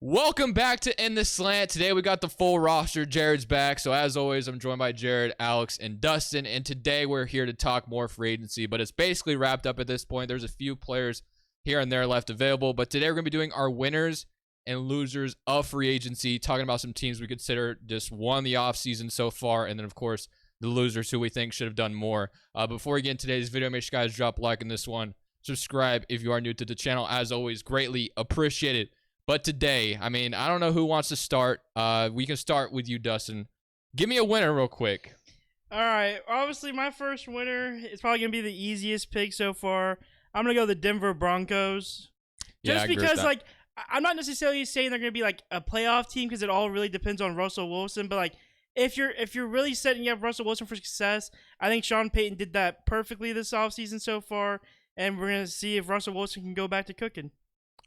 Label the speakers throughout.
Speaker 1: Welcome back to In The Slant. Today we got the full roster. Jared's back. So as always, I'm joined by Jared, Alex, and Dustin. And today we're here to talk more free agency, but it's basically wrapped up at this point. There's a few players here and there left available, but today we're going to be doing our winners and losers of free agency, talking about some teams we consider just won the offseason so far, and then of course the losers who we think should have done more. Before we get into today's video, make sure you guys drop a like on this one. Subscribe if you are new to the channel. As always, greatly appreciated. But today, I don't know who wants to start. We can start with you, Dustin. Give me a winner real quick.
Speaker 2: All right. Obviously, my first winner is probably going to be the easiest pick so far. I'm going to go the Denver Broncos. Just because, I'm not necessarily saying they're going to be like a playoff team because it all really depends on Russell Wilson. But, if you're really setting up Russell Wilson for success, I think Sean Payton did that perfectly this offseason so far. And we're going to see if Russell Wilson can go back to cooking.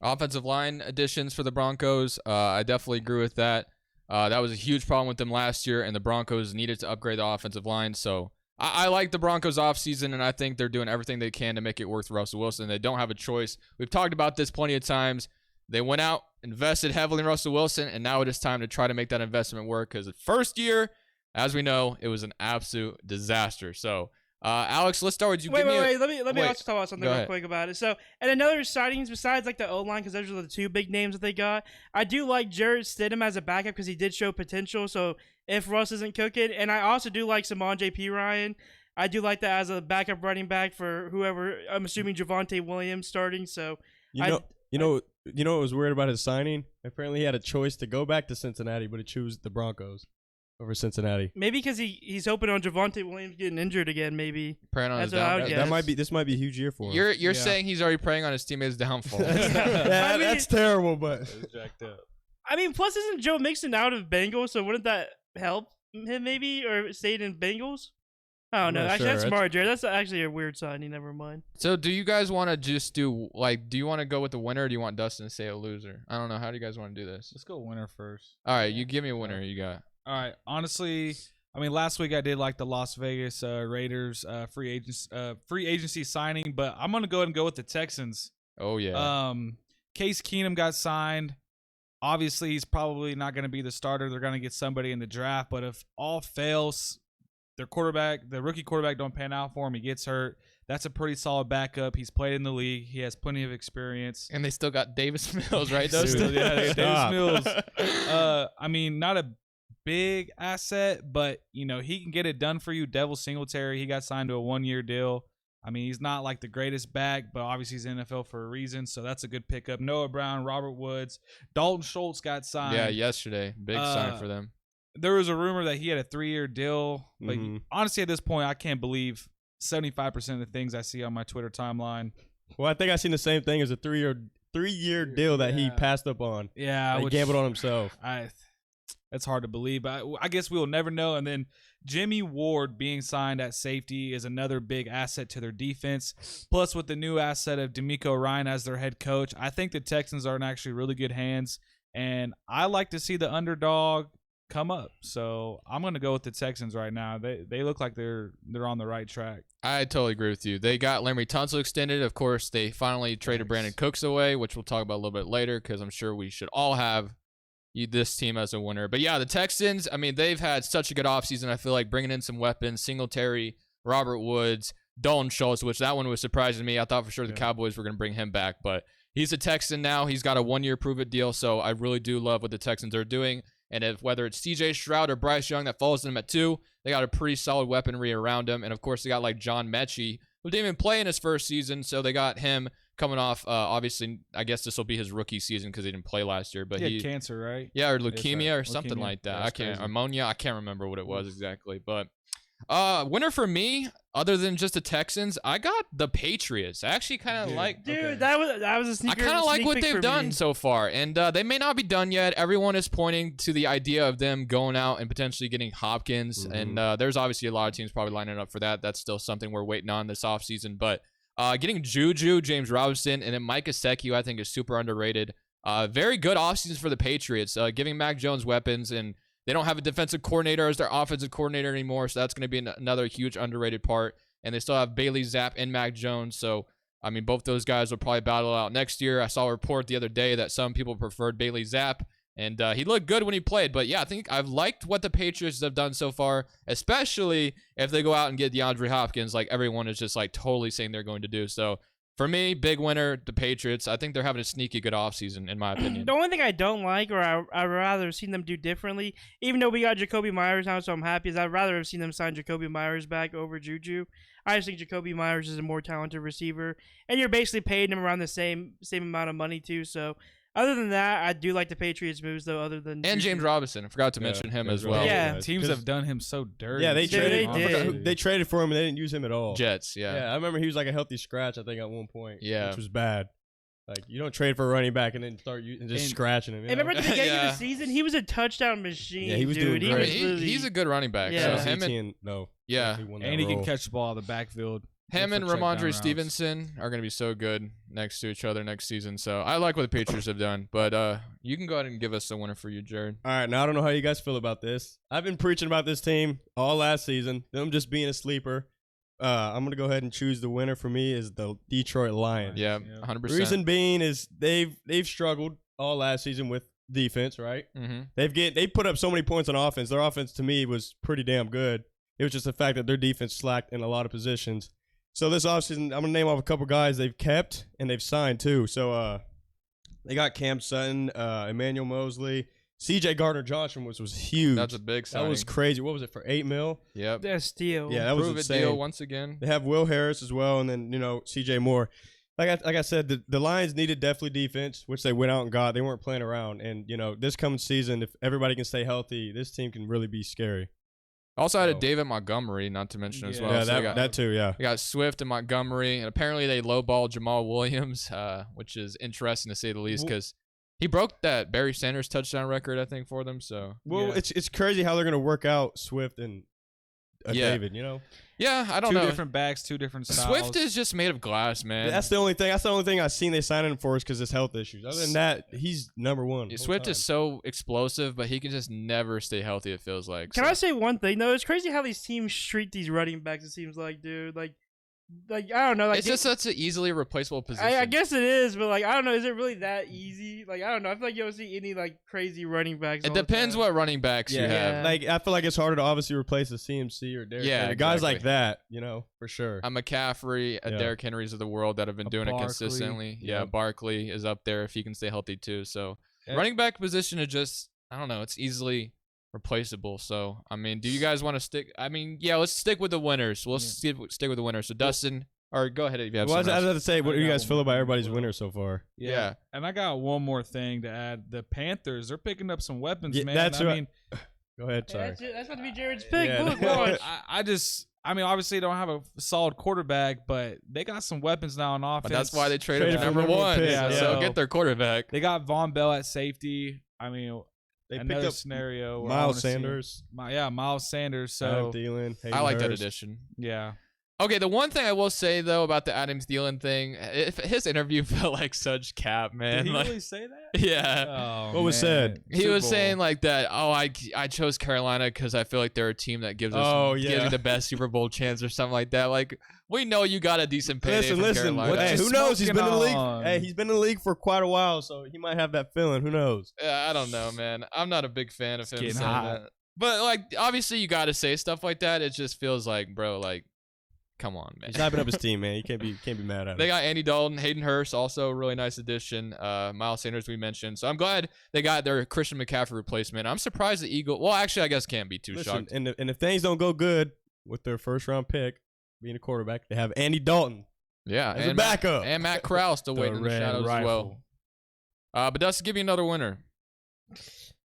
Speaker 1: Offensive line additions for the Broncos. I definitely agree with that. That was a huge problem with them last year, and the Broncos needed to upgrade the offensive line. So I like the Broncos offseason, and I think they're doing everything they can to make it work for Russell Wilson. They don't have a choice. We've talked about this plenty of times. They went out, invested heavily in Russell Wilson, and now it is time to try to make that investment work because the first year, as we know, it was an absolute disaster. So Alex, let's start with you.
Speaker 2: Wait. Let me also talk about something real quick about it. So, and another signings besides the O-line, because those are the two big names that they got. I do like Jarrett Stidham as a backup because he did show potential. So if Russ isn't cooking, and I also do like Simon J.P. Ryan. I do like that as a backup running back for whoever. I'm assuming Javonte Williams starting. So
Speaker 3: you know what was weird about his signing? Apparently he had a choice to go back to Cincinnati, but he chose the Broncos over Cincinnati.
Speaker 2: Maybe because he's hoping on Javonte Williams getting injured again. Maybe
Speaker 1: praying on his
Speaker 3: downfall. This might be a huge year for him.
Speaker 1: You're saying he's already praying on his teammates' downfall.
Speaker 3: That's terrible, but
Speaker 4: jacked up.
Speaker 2: Plus isn't Joe Mixon out of Bengals? So wouldn't that help him maybe, or stayed in Bengals? I don't know. Actually, that's smart, Jared. That's actually a weird signing. Never mind.
Speaker 1: So, do you guys want to just do you want to go with the winner, or do you want Dustin to say a loser? I don't know. How do you guys want to do this?
Speaker 4: Let's go winner first.
Speaker 1: All right, you give me a winner. You got.
Speaker 4: All right. Honestly, last week I did like the Las Vegas Raiders free agency signing, but I'm gonna go ahead and go with the Texans.
Speaker 1: Oh yeah.
Speaker 4: Case Keenum got signed. Obviously, he's probably not going to be the starter. They're going to get somebody in the draft, but if all fails, the rookie quarterback don't pan out for him, he gets hurt. That's a pretty solid backup. He's played in the league. He has plenty of experience.
Speaker 1: And they still got Davis Mills, right?
Speaker 4: Yeah, they got Davis Mills. Not a big asset, but he can get it done for you. Devil Singletary, he got signed to a 1-year deal. He's not like the greatest back, but obviously he's in the NFL for a reason, so that's a good pickup. Noah Brown, Robert Woods, Dalton Schultz got signed.
Speaker 1: Yeah, yesterday. Big sign for them.
Speaker 4: There was a rumor that he had a 3-year deal, but honestly at this point I can't believe 75% of the things I see on my Twitter timeline.
Speaker 3: Well, I think I seen the same thing as a three-year deal that he passed up on.
Speaker 4: Yeah,
Speaker 3: he gambled on himself.
Speaker 4: That's hard to believe, but I guess we'll never know. And then Jimmy Ward being signed at safety is another big asset to their defense. Plus, with the new asset of D'Amico Ryan as their head coach, I think the Texans are in actually really good hands. And I like to see the underdog come up. So I'm going to go with the Texans right now. They look like they're on the right track.
Speaker 1: I totally agree with you. They got Laremy Tunsil extended. Of course, they finally traded Brandon Cooks away, which we'll talk about a little bit later because I'm sure we should all have this team as a winner. But yeah, the Texans, they've had such a good offseason. I feel like bringing in some weapons, Singletary, Robert Woods, Dalton Schultz, which that one was surprising me. I thought for sure the Cowboys were going to bring him back, but he's a Texan now. He's got a 1-year prove-it deal, so I really do love what the Texans are doing. And whether it's CJ Stroud or Bryce Young that follows them at 2, they got a pretty solid weaponry around him. And of course, they got John Mechie, who didn't even play in his first season, so they got him coming off. Obviously, I guess this will be his rookie season because he didn't play last year. But
Speaker 4: he had cancer, right?
Speaker 1: Yeah, or leukemia or something like that. Ammonia. I can't remember what it was exactly. But winner for me, other than just the Texans, I got the Patriots. I actually kind of like.
Speaker 2: Dude, that was a sneaker.
Speaker 1: I kind of like what they've done so far, and they may not be done yet. Everyone is pointing to the idea of them going out and potentially getting Hopkins, and there's obviously a lot of teams probably lining up for that. That's still something we're waiting on this offseason, but. Getting Juju, James Robinson, and then Mike Gesicki, who I think is super underrated. Very good offseasons for the Patriots. Giving Mac Jones weapons, and they don't have a defensive coordinator as their offensive coordinator anymore, so that's going to be another huge underrated part. And they still have Bailey Zapp and Mac Jones, so I mean, both those guys will probably battle out next year. I saw a report the other day that some people preferred Bailey Zapp, and he looked good when he played. But yeah, I think I've liked what the Patriots have done so far, especially if they go out and get DeAndre Hopkins, like everyone is just like totally saying they're going to do. So for me, big winner, the Patriots. I think they're having a sneaky good offseason, in my opinion.
Speaker 2: The only thing I don't like, or I'd rather have seen them do differently, even though we got Jacoby Myers now, so I'm happy, is I'd rather have seen them sign Jacoby Myers back over Juju. I just think Jacoby Myers is a more talented receiver, and you're basically paying him around the same amount of money too. So other than that, I do like the Patriots moves though. Other than
Speaker 1: and
Speaker 2: Juju.
Speaker 1: James Robinson, I forgot to mention him as well.
Speaker 2: Yeah.
Speaker 4: Teams have done him so dirty.
Speaker 3: Yeah, they traded.
Speaker 2: they did.
Speaker 3: They traded for him and they didn't use him at all.
Speaker 1: Jets, yeah.
Speaker 3: I remember he was like a healthy scratch. I think at one point.
Speaker 1: Yeah.
Speaker 3: which was bad. Like you don't trade for a running back and then start just scratching him.
Speaker 2: And remember at the beginning
Speaker 1: Yeah.
Speaker 2: of the season, he was a touchdown machine.
Speaker 3: Yeah, he was
Speaker 2: dude.
Speaker 3: doing
Speaker 1: I
Speaker 3: great.
Speaker 1: mean,
Speaker 2: literally-
Speaker 1: he's a good running back.
Speaker 2: Yeah.
Speaker 1: So him and Yeah.
Speaker 4: And he can catch the ball out of the backfield.
Speaker 1: Him
Speaker 4: Good
Speaker 1: and
Speaker 4: for check down
Speaker 1: Ramondre
Speaker 4: routes.
Speaker 1: Stevenson are going to be so good next to each other next season. So I like what the Patriots have done. But you can go ahead and give us a winner for you, Jared.
Speaker 3: All right, now I don't know how you guys feel about this. I've been preaching about this team all last season. Them just being a sleeper. I'm gonna go ahead and choose the winner for me is the Detroit Lions.
Speaker 1: Yeah,
Speaker 4: Yeah.
Speaker 1: 100%.
Speaker 3: Reason being is they've struggled all last season with defense, right?
Speaker 1: Mm-hmm.
Speaker 3: They put up so many points on offense. Their offense to me was pretty damn good. It was just the fact that their defense slacked in a lot of positions. So this offseason, I'm gonna name off a couple guys they've kept and they've signed too. So they got Cam Sutton, Emmanuel Mosley, C.J. Gardner-Johnson, which was huge.
Speaker 1: That's a big
Speaker 3: That
Speaker 1: signing.
Speaker 3: was crazy. What was it for $8 million?
Speaker 1: Yep.
Speaker 2: That's steal.
Speaker 3: Yeah, that was
Speaker 1: Prove it
Speaker 3: insane.
Speaker 1: deal once again.
Speaker 3: They have Will Harris as well, and then C.J. Moore. Like I said, the Lions needed definitely defense, which they went out and got. They weren't playing around, and this coming season, if everybody can stay healthy, this team can really be scary.
Speaker 1: Also had a
Speaker 3: So-
Speaker 1: David Montgomery, not to mention as
Speaker 4: Yeah.
Speaker 1: well.
Speaker 3: yeah,
Speaker 1: So
Speaker 3: that too. Yeah.
Speaker 1: we got Swift and Montgomery, and apparently they lowballed Jamal Williams, which is interesting to say the least, because he broke that Barry Sanders touchdown record, I think, for them. So
Speaker 3: Well,
Speaker 4: Yeah.
Speaker 3: it's crazy how they're gonna work out Swift and
Speaker 1: Yeah.
Speaker 3: David.
Speaker 1: yeah, I don't
Speaker 4: Two
Speaker 1: know.
Speaker 4: different backs, two different styles.
Speaker 1: Swift is just made of glass, man.
Speaker 3: That's the only thing. That's the only thing I've seen they sign him for is because his health issues. Other than that, he's number one. the whole
Speaker 1: Swift
Speaker 3: time.
Speaker 1: is so explosive, but he can just never stay healthy. It feels like.
Speaker 2: Can
Speaker 1: So-
Speaker 2: I say one thing though? It's crazy how these teams treat these running backs. It seems like, dude, like I don't know. Like
Speaker 1: It's just such an easily replaceable position.
Speaker 2: I guess it is, but like I don't know. Is it really that easy? Like I don't know. I feel like you don't see any like crazy running backs.
Speaker 1: It
Speaker 2: all the
Speaker 1: depends
Speaker 2: time.
Speaker 1: what running backs you have.
Speaker 2: Yeah.
Speaker 3: Like I feel like it's harder to obviously replace a CMC or Derrick.
Speaker 1: Yeah,
Speaker 3: Henry. Guys like
Speaker 1: exactly.
Speaker 3: that, for sure.
Speaker 1: A McCaffrey, a
Speaker 3: Yeah.
Speaker 1: Derrick Henrys of the world that have been
Speaker 4: A
Speaker 1: doing
Speaker 4: Barkley.
Speaker 1: it consistently. Yeah,
Speaker 3: Yep.
Speaker 1: Barkley is up there if he can stay healthy too. So
Speaker 3: Yeah.
Speaker 1: running back position is just I don't know. It's easily replaceable. So I mean, do you guys want to stick? I mean, yeah, let's stick with the winners. We'll stick with the winners. So Dustin, or go ahead if you have
Speaker 3: Well, I was
Speaker 1: something else.
Speaker 3: about to say, what
Speaker 4: I
Speaker 3: do you
Speaker 4: got
Speaker 3: guys
Speaker 4: one
Speaker 3: feel about
Speaker 4: more
Speaker 3: everybody's
Speaker 4: as well.
Speaker 3: winners so far?
Speaker 1: Yeah.
Speaker 4: And I got one more thing to add. The Panthers, they're picking up some weapons,
Speaker 3: Yeah,
Speaker 4: man.
Speaker 3: that's
Speaker 4: I
Speaker 3: right.
Speaker 4: mean,
Speaker 3: Go ahead.
Speaker 2: Hey,
Speaker 3: Sorry.
Speaker 2: that's about to be Jared's pick.
Speaker 3: Yeah.
Speaker 2: Look, watch.
Speaker 4: I mean, obviously they don't have a solid quarterback, but they got some weapons now on offense.
Speaker 1: But that's why they traded
Speaker 3: Traded
Speaker 1: for
Speaker 3: for
Speaker 1: number
Speaker 3: number
Speaker 1: one.
Speaker 3: pick,
Speaker 1: Yeah,
Speaker 4: yeah.
Speaker 1: so get their quarterback.
Speaker 4: They got Von Bell at safety. I mean,
Speaker 3: They
Speaker 4: another
Speaker 3: picked up
Speaker 4: scenario. where I
Speaker 3: Miles
Speaker 4: wanna see-
Speaker 3: Sanders,
Speaker 4: Miles Sanders.
Speaker 3: Adam
Speaker 4: So
Speaker 3: Thielen.
Speaker 1: I
Speaker 3: Hayden
Speaker 1: like that
Speaker 3: Hurst.
Speaker 1: addition.
Speaker 4: yeah,
Speaker 1: Okay, the one thing I will say though about the Adam Thielen thing, his interview felt like such cap, man.
Speaker 4: did he
Speaker 1: Like,
Speaker 4: really say that?
Speaker 1: yeah.
Speaker 4: Oh,
Speaker 3: What was said?
Speaker 1: He
Speaker 4: Super
Speaker 1: was
Speaker 4: Bowl.
Speaker 1: saying like that. Oh, I chose Carolina because I feel like they're a team that gives us
Speaker 3: Oh,
Speaker 1: gives
Speaker 3: yeah.
Speaker 1: me the best Super Bowl chance or something like that. Like we know you got a decent payday from
Speaker 3: Listen.
Speaker 1: Carolina.
Speaker 3: Hey,
Speaker 4: What
Speaker 3: who
Speaker 4: you
Speaker 3: knows? He's been in the league.
Speaker 4: smoking
Speaker 3: Hey,
Speaker 4: on?
Speaker 3: he's been in the league for quite a while, so he might have that feeling. Who knows?
Speaker 1: I don't know, man. I'm not a big fan of him
Speaker 4: getting
Speaker 1: saying
Speaker 4: hot.
Speaker 1: that. But like, obviously, you got to say stuff like that. It just feels like, bro, like, come on, man.
Speaker 3: He's hyping up his team, man. You can't be mad at him.
Speaker 1: They got Andy Dalton, Hayden Hurst, also a really nice addition. Miles Sanders we mentioned, so I'm glad they got their Christian McCaffrey replacement. I'm surprised the Eagles. Well, actually, I guess can't be too
Speaker 3: Listen,
Speaker 1: shocked.
Speaker 3: and if things don't go good with their first round pick being a quarterback, they have Andy Dalton
Speaker 1: Yeah,
Speaker 3: as a
Speaker 1: and
Speaker 3: backup.
Speaker 1: and Matt Corral still waiting in the
Speaker 3: Red
Speaker 1: shadows as well.
Speaker 3: Rifle.
Speaker 1: But Dustin, give me another winner.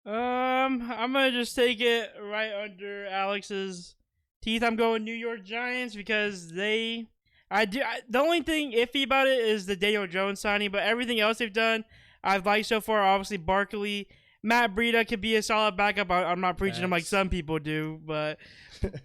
Speaker 2: I'm gonna just take it right under Alex's teeth. I'm going New York Giants because the only thing iffy about it is the Daniel Jones signing, but everything else they've done, I've liked so far. Obviously, Barkley, Matt Breida could be a solid backup. I'm not preaching him like
Speaker 4: Facts.
Speaker 2: some people do, but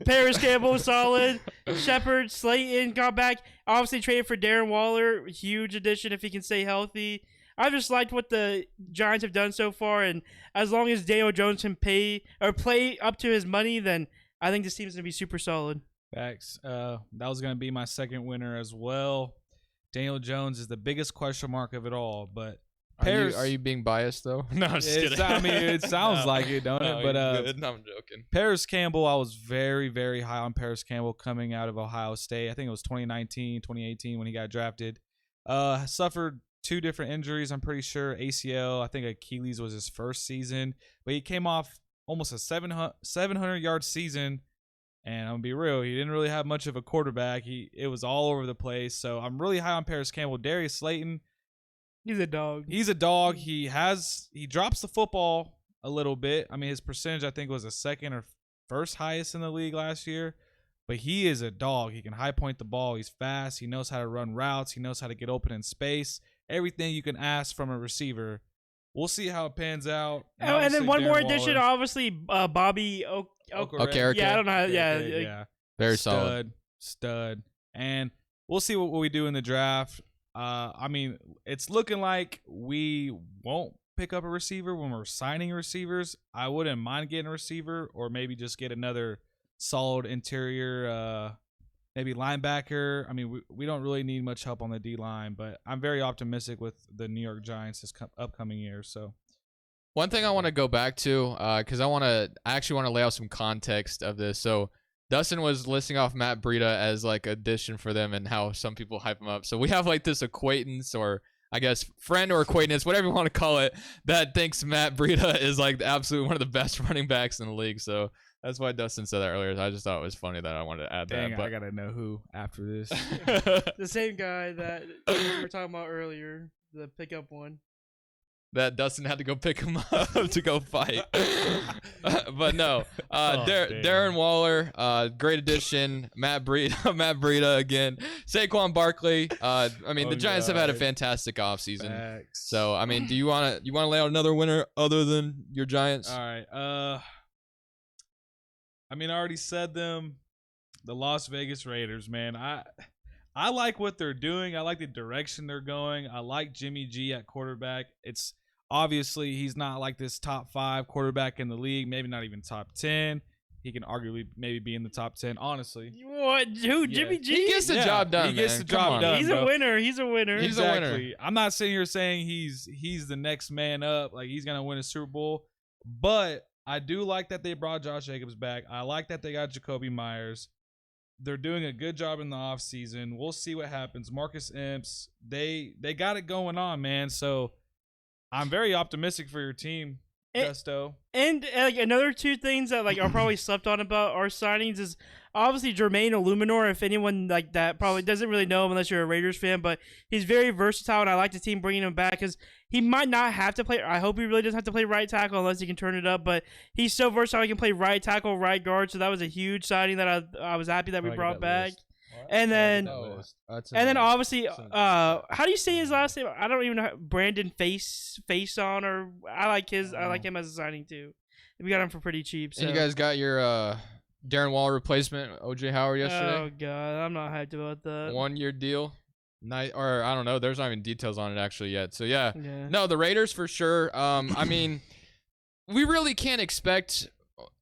Speaker 2: Paris Campbell solid. Shepard, Slayton got back. Obviously traded for Darren Waller, huge addition if he can stay healthy. I just liked what the Giants have done so far, and as long as Daniel Jones can play up to his money, then I think this team's gonna be super solid.
Speaker 4: Facts. That was gonna be my second winner as well. Daniel Jones is the biggest question mark of it all. But
Speaker 1: Are you being biased though? No, I'm just kidding.
Speaker 4: I mean, it sounds like it, don't it? But
Speaker 1: no, I'm joking.
Speaker 4: Paris Campbell, I was very, very high on Paris Campbell coming out of Ohio State. I think it was 2019, 2018 when he got drafted. Suffered 2 different injuries, I'm pretty sure. ACL, I think Achilles was his first season. But he came off almost a 700-yard season. And I'm going to be real, he didn't really have much of a quarterback. It was all over the place. So I'm really high on Paris Campbell. Darius Slayton,
Speaker 2: he's a dog.
Speaker 4: He's a dog. He drops the football a little bit. I mean, his percentage, I think, was the second or first highest in the league last year. But he is a dog. He can high point the ball. He's fast. He knows how to run routes. He knows how to get open in space. Everything you can ask from a receiver. We'll see how it pans out.
Speaker 2: And then one more addition, obviously, Bobby
Speaker 4: Okere.
Speaker 2: Yeah, I don't know. Yeah.
Speaker 1: Very solid.
Speaker 4: Stud. And we'll see what we do in the draft. I mean, it's looking like we won't pick up a receiver when we're signing receivers. I wouldn't mind getting a receiver or maybe just get another solid interior maybe linebacker. I mean, we don't really need much help on the D-line, but I'm very optimistic with the New York Giants this upcoming year. So,
Speaker 1: one thing I want to go back to, because I actually want to lay out some context of this. So, Dustin was listing off Matt Breida as like addition for them and how some people hype him up. So we have like this acquaintance or I guess friend or acquaintance, whatever you want to call it, that thinks Matt Breida is like absolutely one of the best running backs in the league. So that's why Dustin said that earlier. I just thought it was funny that I wanted to add that. But
Speaker 4: I gotta know who after this.
Speaker 2: The same guy that we were talking about earlier, the pickup one.
Speaker 1: That Dustin had to go pick him up to go fight. But no, Darren Waller, great addition. Matt Breida again. Saquon Barkley. I mean, the Giants have had a fantastic offseason.
Speaker 4: Facts.
Speaker 1: So, I mean, do you want to lay out another winner other than your Giants?
Speaker 4: All right. I mean, I already said them. The Las Vegas Raiders, man. I like what they're doing. I like the direction they're going. I like Jimmy G at quarterback. It's obviously he's not like this top 5 quarterback in the league, maybe not even top 10. He can arguably maybe be in the top 10, honestly.
Speaker 2: What? Dude,
Speaker 4: Yeah.
Speaker 2: Jimmy G?
Speaker 1: He gets the job done.
Speaker 4: He gets
Speaker 1: man.
Speaker 4: the job
Speaker 1: Come
Speaker 4: done.
Speaker 1: on.
Speaker 2: He's
Speaker 4: bro.
Speaker 2: a winner. He's a winner.
Speaker 1: He's a winner.
Speaker 4: Exactly. I'm not sitting here saying he's the next man up, like he's gonna win a Super Bowl, but I do like that they brought Josh Jacobs back. I like that they got Jacoby Myers. They're doing a good job in the offseason. We'll see what happens. Marcus Imps, they got it going on, man. So I'm very optimistic for your team, Gusto.
Speaker 2: And like another 2 things that like are probably slept on about our signings is obviously Jermaine Illuminor. If anyone like that probably doesn't really know him unless you're a Raiders fan, but he's very versatile, and I like the team bringing him back because he might not have to play. I hope he really doesn't have to play right tackle unless he can turn it up. But he's so versatile; he can play right tackle, right guard. So that was a huge signing that I was happy that we brought back. And then obviously, how do you say his last name? I don't even know. Brandon Faison, or I like him as a signing too. We got him for pretty cheap. So.
Speaker 1: And you guys got your Darren Waller replacement, OJ Howard, yesterday.
Speaker 2: Oh god, I'm not hyped about that.
Speaker 1: 1-year deal. Or I don't know. There's not even details on it actually yet. So yeah. No, the Raiders for sure. I mean, we really can't expect.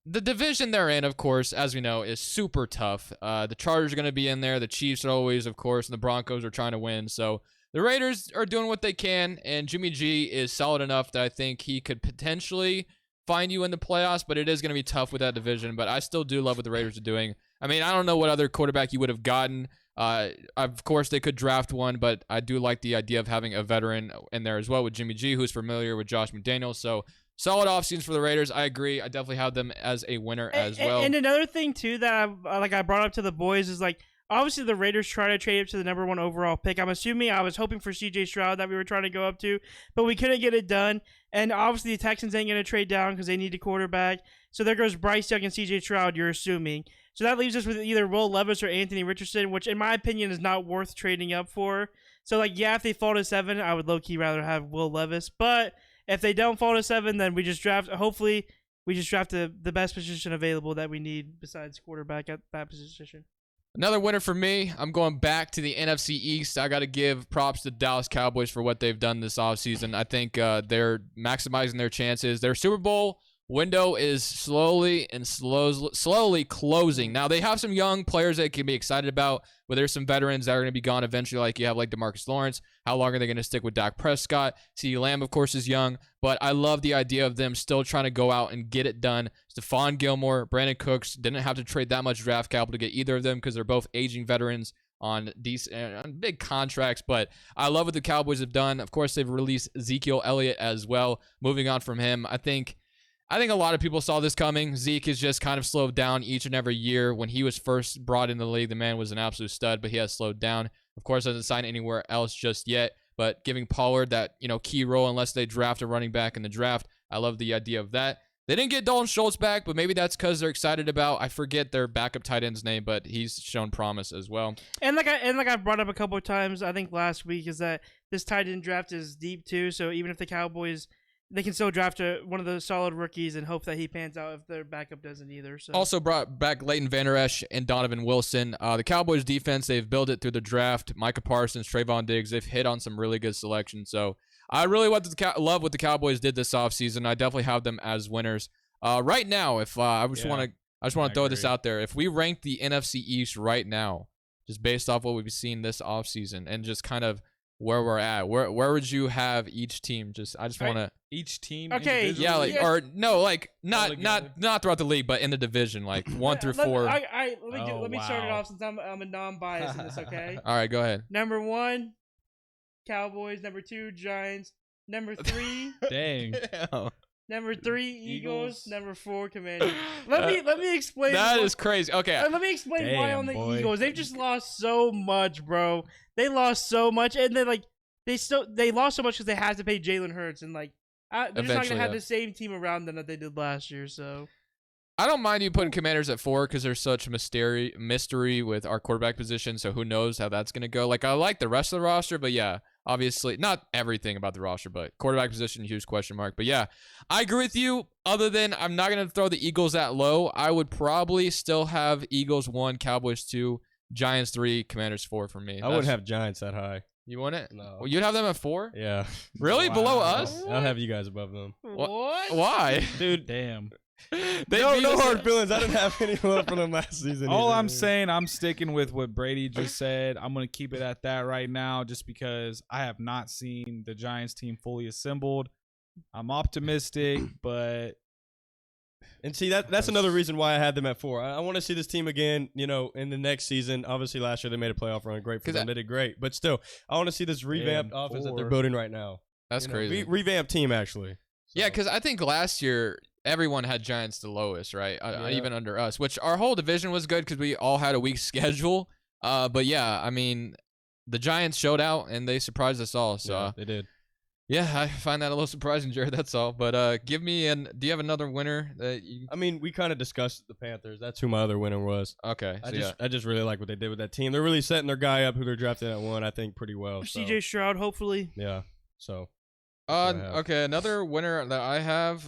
Speaker 1: The division they're in, of course, as we know, is super tough. The Chargers are going to be in there. The Chiefs are always, of course, and the Broncos are trying to win. So the Raiders are doing what they can, and Jimmy G is solid enough that I think he could potentially find you in the playoffs, but it is going to be tough with that division. But I still do love what the Raiders are doing. I mean, I don't know what other quarterback you would have gotten. Of course, they could draft one, but I do like the idea of having a veteran in there as well with Jimmy G, who's familiar with Josh McDaniels. So solid offseason for the Raiders. I agree. I definitely have them as a winner as well.
Speaker 2: And another thing, too, that I brought up to the boys is, like, obviously the Raiders try to trade up to the number 1 overall pick. I was hoping for C.J. Stroud that we were trying to go up to, but we couldn't get it done. And obviously the Texans ain't going to trade down because they need a quarterback. So there goes Bryce Young and C.J. Stroud, you're assuming. So that leaves us with either Will Levis or Anthony Richardson, which in my opinion is not worth trading up for. So, like, yeah, if they fall to 7, I would low-key rather have Will Levis. But if they don't fall to 7, then we just draft. Hopefully, we just draft the best position available that we need besides quarterback at that position.
Speaker 1: Another winner for me. I'm going back to the NFC East. I got to give props to the Dallas Cowboys for what they've done this offseason. I think they're maximizing their chances. They're Super Bowl window is slowly closing. Now they have some young players that can be excited about, but there's some veterans that are going to be gone eventually. Like you have like DeMarcus Lawrence. How long are they going to stick with Dak Prescott? CeeDee Lamb, of course, is young, but I love the idea of them still trying to go out and get it done. Stephon Gilmore, Brandon Cooks didn't have to trade that much draft capital to get either of them because they're both aging veterans on big contracts, but I love what the Cowboys have done. Of course, they've released Ezekiel Elliott as well. Moving on from him, I think a lot of people saw this coming. Zeke has just kind of slowed down each and every year. When he was first brought in the league, the man was an absolute stud, but he has slowed down. Of course, doesn't sign anywhere else just yet, but giving Pollard that, key role unless they draft a running back in the draft. I love the idea of that. They didn't get Dalton Schultz back, but maybe that's because they're excited about, I forget their backup tight end's name, but he's shown promise as well.
Speaker 2: And like I brought up a couple of times, I think last week, is that this tight end draft is deep too. So even if the Cowboys, they can still draft one of the solid rookies and hope that he pans out if their backup doesn't either. So
Speaker 1: also brought back Leighton Vander Esch and Donovan Wilson. The Cowboys defense, they've built it through the draft. Micah Parsons, Trayvon Diggs, they've hit on some really good selections. So I really love what the Cowboys did this offseason. I definitely have them as winners. Right now, if I just want to throw this out there, if we rank the NFC East right now, just based off what we've seen this offseason and just kind of where we're at, where would you have each team? I just want to
Speaker 4: each team.
Speaker 2: Okay,
Speaker 1: yeah, like
Speaker 2: yeah.
Speaker 1: or no, like not throughout the league, but in the division, like 1 through 4.
Speaker 2: Let me start it off since I'm a non-bias in this. Okay.
Speaker 1: All right, go ahead.
Speaker 2: Number 1, Cowboys. Number 2, Giants. Number 3.
Speaker 4: Dang.
Speaker 2: Number 3, Eagles. Number 4, Commanders. Let me explain.
Speaker 1: That is crazy. Okay.
Speaker 2: Let me explain why on the Eagles. They've just lost so much, bro. They lost so much, and then they lost so much because they had to pay Jalen Hurts, and they're just not gonna have the same team around them that they did last year. So
Speaker 1: I don't mind you putting Commanders at 4 because there's such mystery with our quarterback position. So who knows how that's gonna go? Like I like the rest of the roster, but yeah. Obviously, not everything about the roster, but quarterback position, huge question mark. But yeah, I agree with you. Other than I'm not going to throw the Eagles that low. I would probably still have Eagles 1, Cowboys 2, Giants 3, Commanders 4 for me.
Speaker 3: I wouldn't have Giants that high.
Speaker 1: You wouldn't?
Speaker 3: No.
Speaker 1: Well, you'd have them at 4?
Speaker 3: Yeah.
Speaker 1: Really?
Speaker 4: Wow.
Speaker 1: Below us?
Speaker 3: I'll have you guys above them.
Speaker 2: what?
Speaker 1: Why?
Speaker 4: Dude, damn.
Speaker 3: No hard feelings. I didn't have any love for them last season.
Speaker 4: All
Speaker 3: either.
Speaker 4: I'm saying, I'm sticking with what Brady just said. I'm going to keep it at that right now just because I have not seen the Giants team fully assembled. I'm optimistic, but...
Speaker 3: And see, that's another reason why I had them at 4. I want to see this team again, in the next season. Obviously, last year they made a playoff run. Great for them. They did great. But still, I want to see this revamped offense that they're building right now.
Speaker 1: That's crazy.
Speaker 3: Revamped team, actually.
Speaker 1: Yeah, because I think last year everyone had Giants the lowest, right? Even under us, which our whole division was good because we all had a weak schedule. But yeah, I mean, the Giants showed out and they surprised us all. So
Speaker 3: yeah, they did.
Speaker 1: Yeah, I find that a little surprising, Jared. That's all. But give me do you have another winner that you?
Speaker 3: I mean, we kind of discussed the Panthers. That's who my other winner was.
Speaker 1: Okay. So
Speaker 3: I just really like what they did with that team. They're really setting their guy up who they're drafting at 1, I think, pretty well. So.
Speaker 2: CJ Stroud, hopefully.
Speaker 3: Yeah. So.
Speaker 1: Okay, another winner that I have,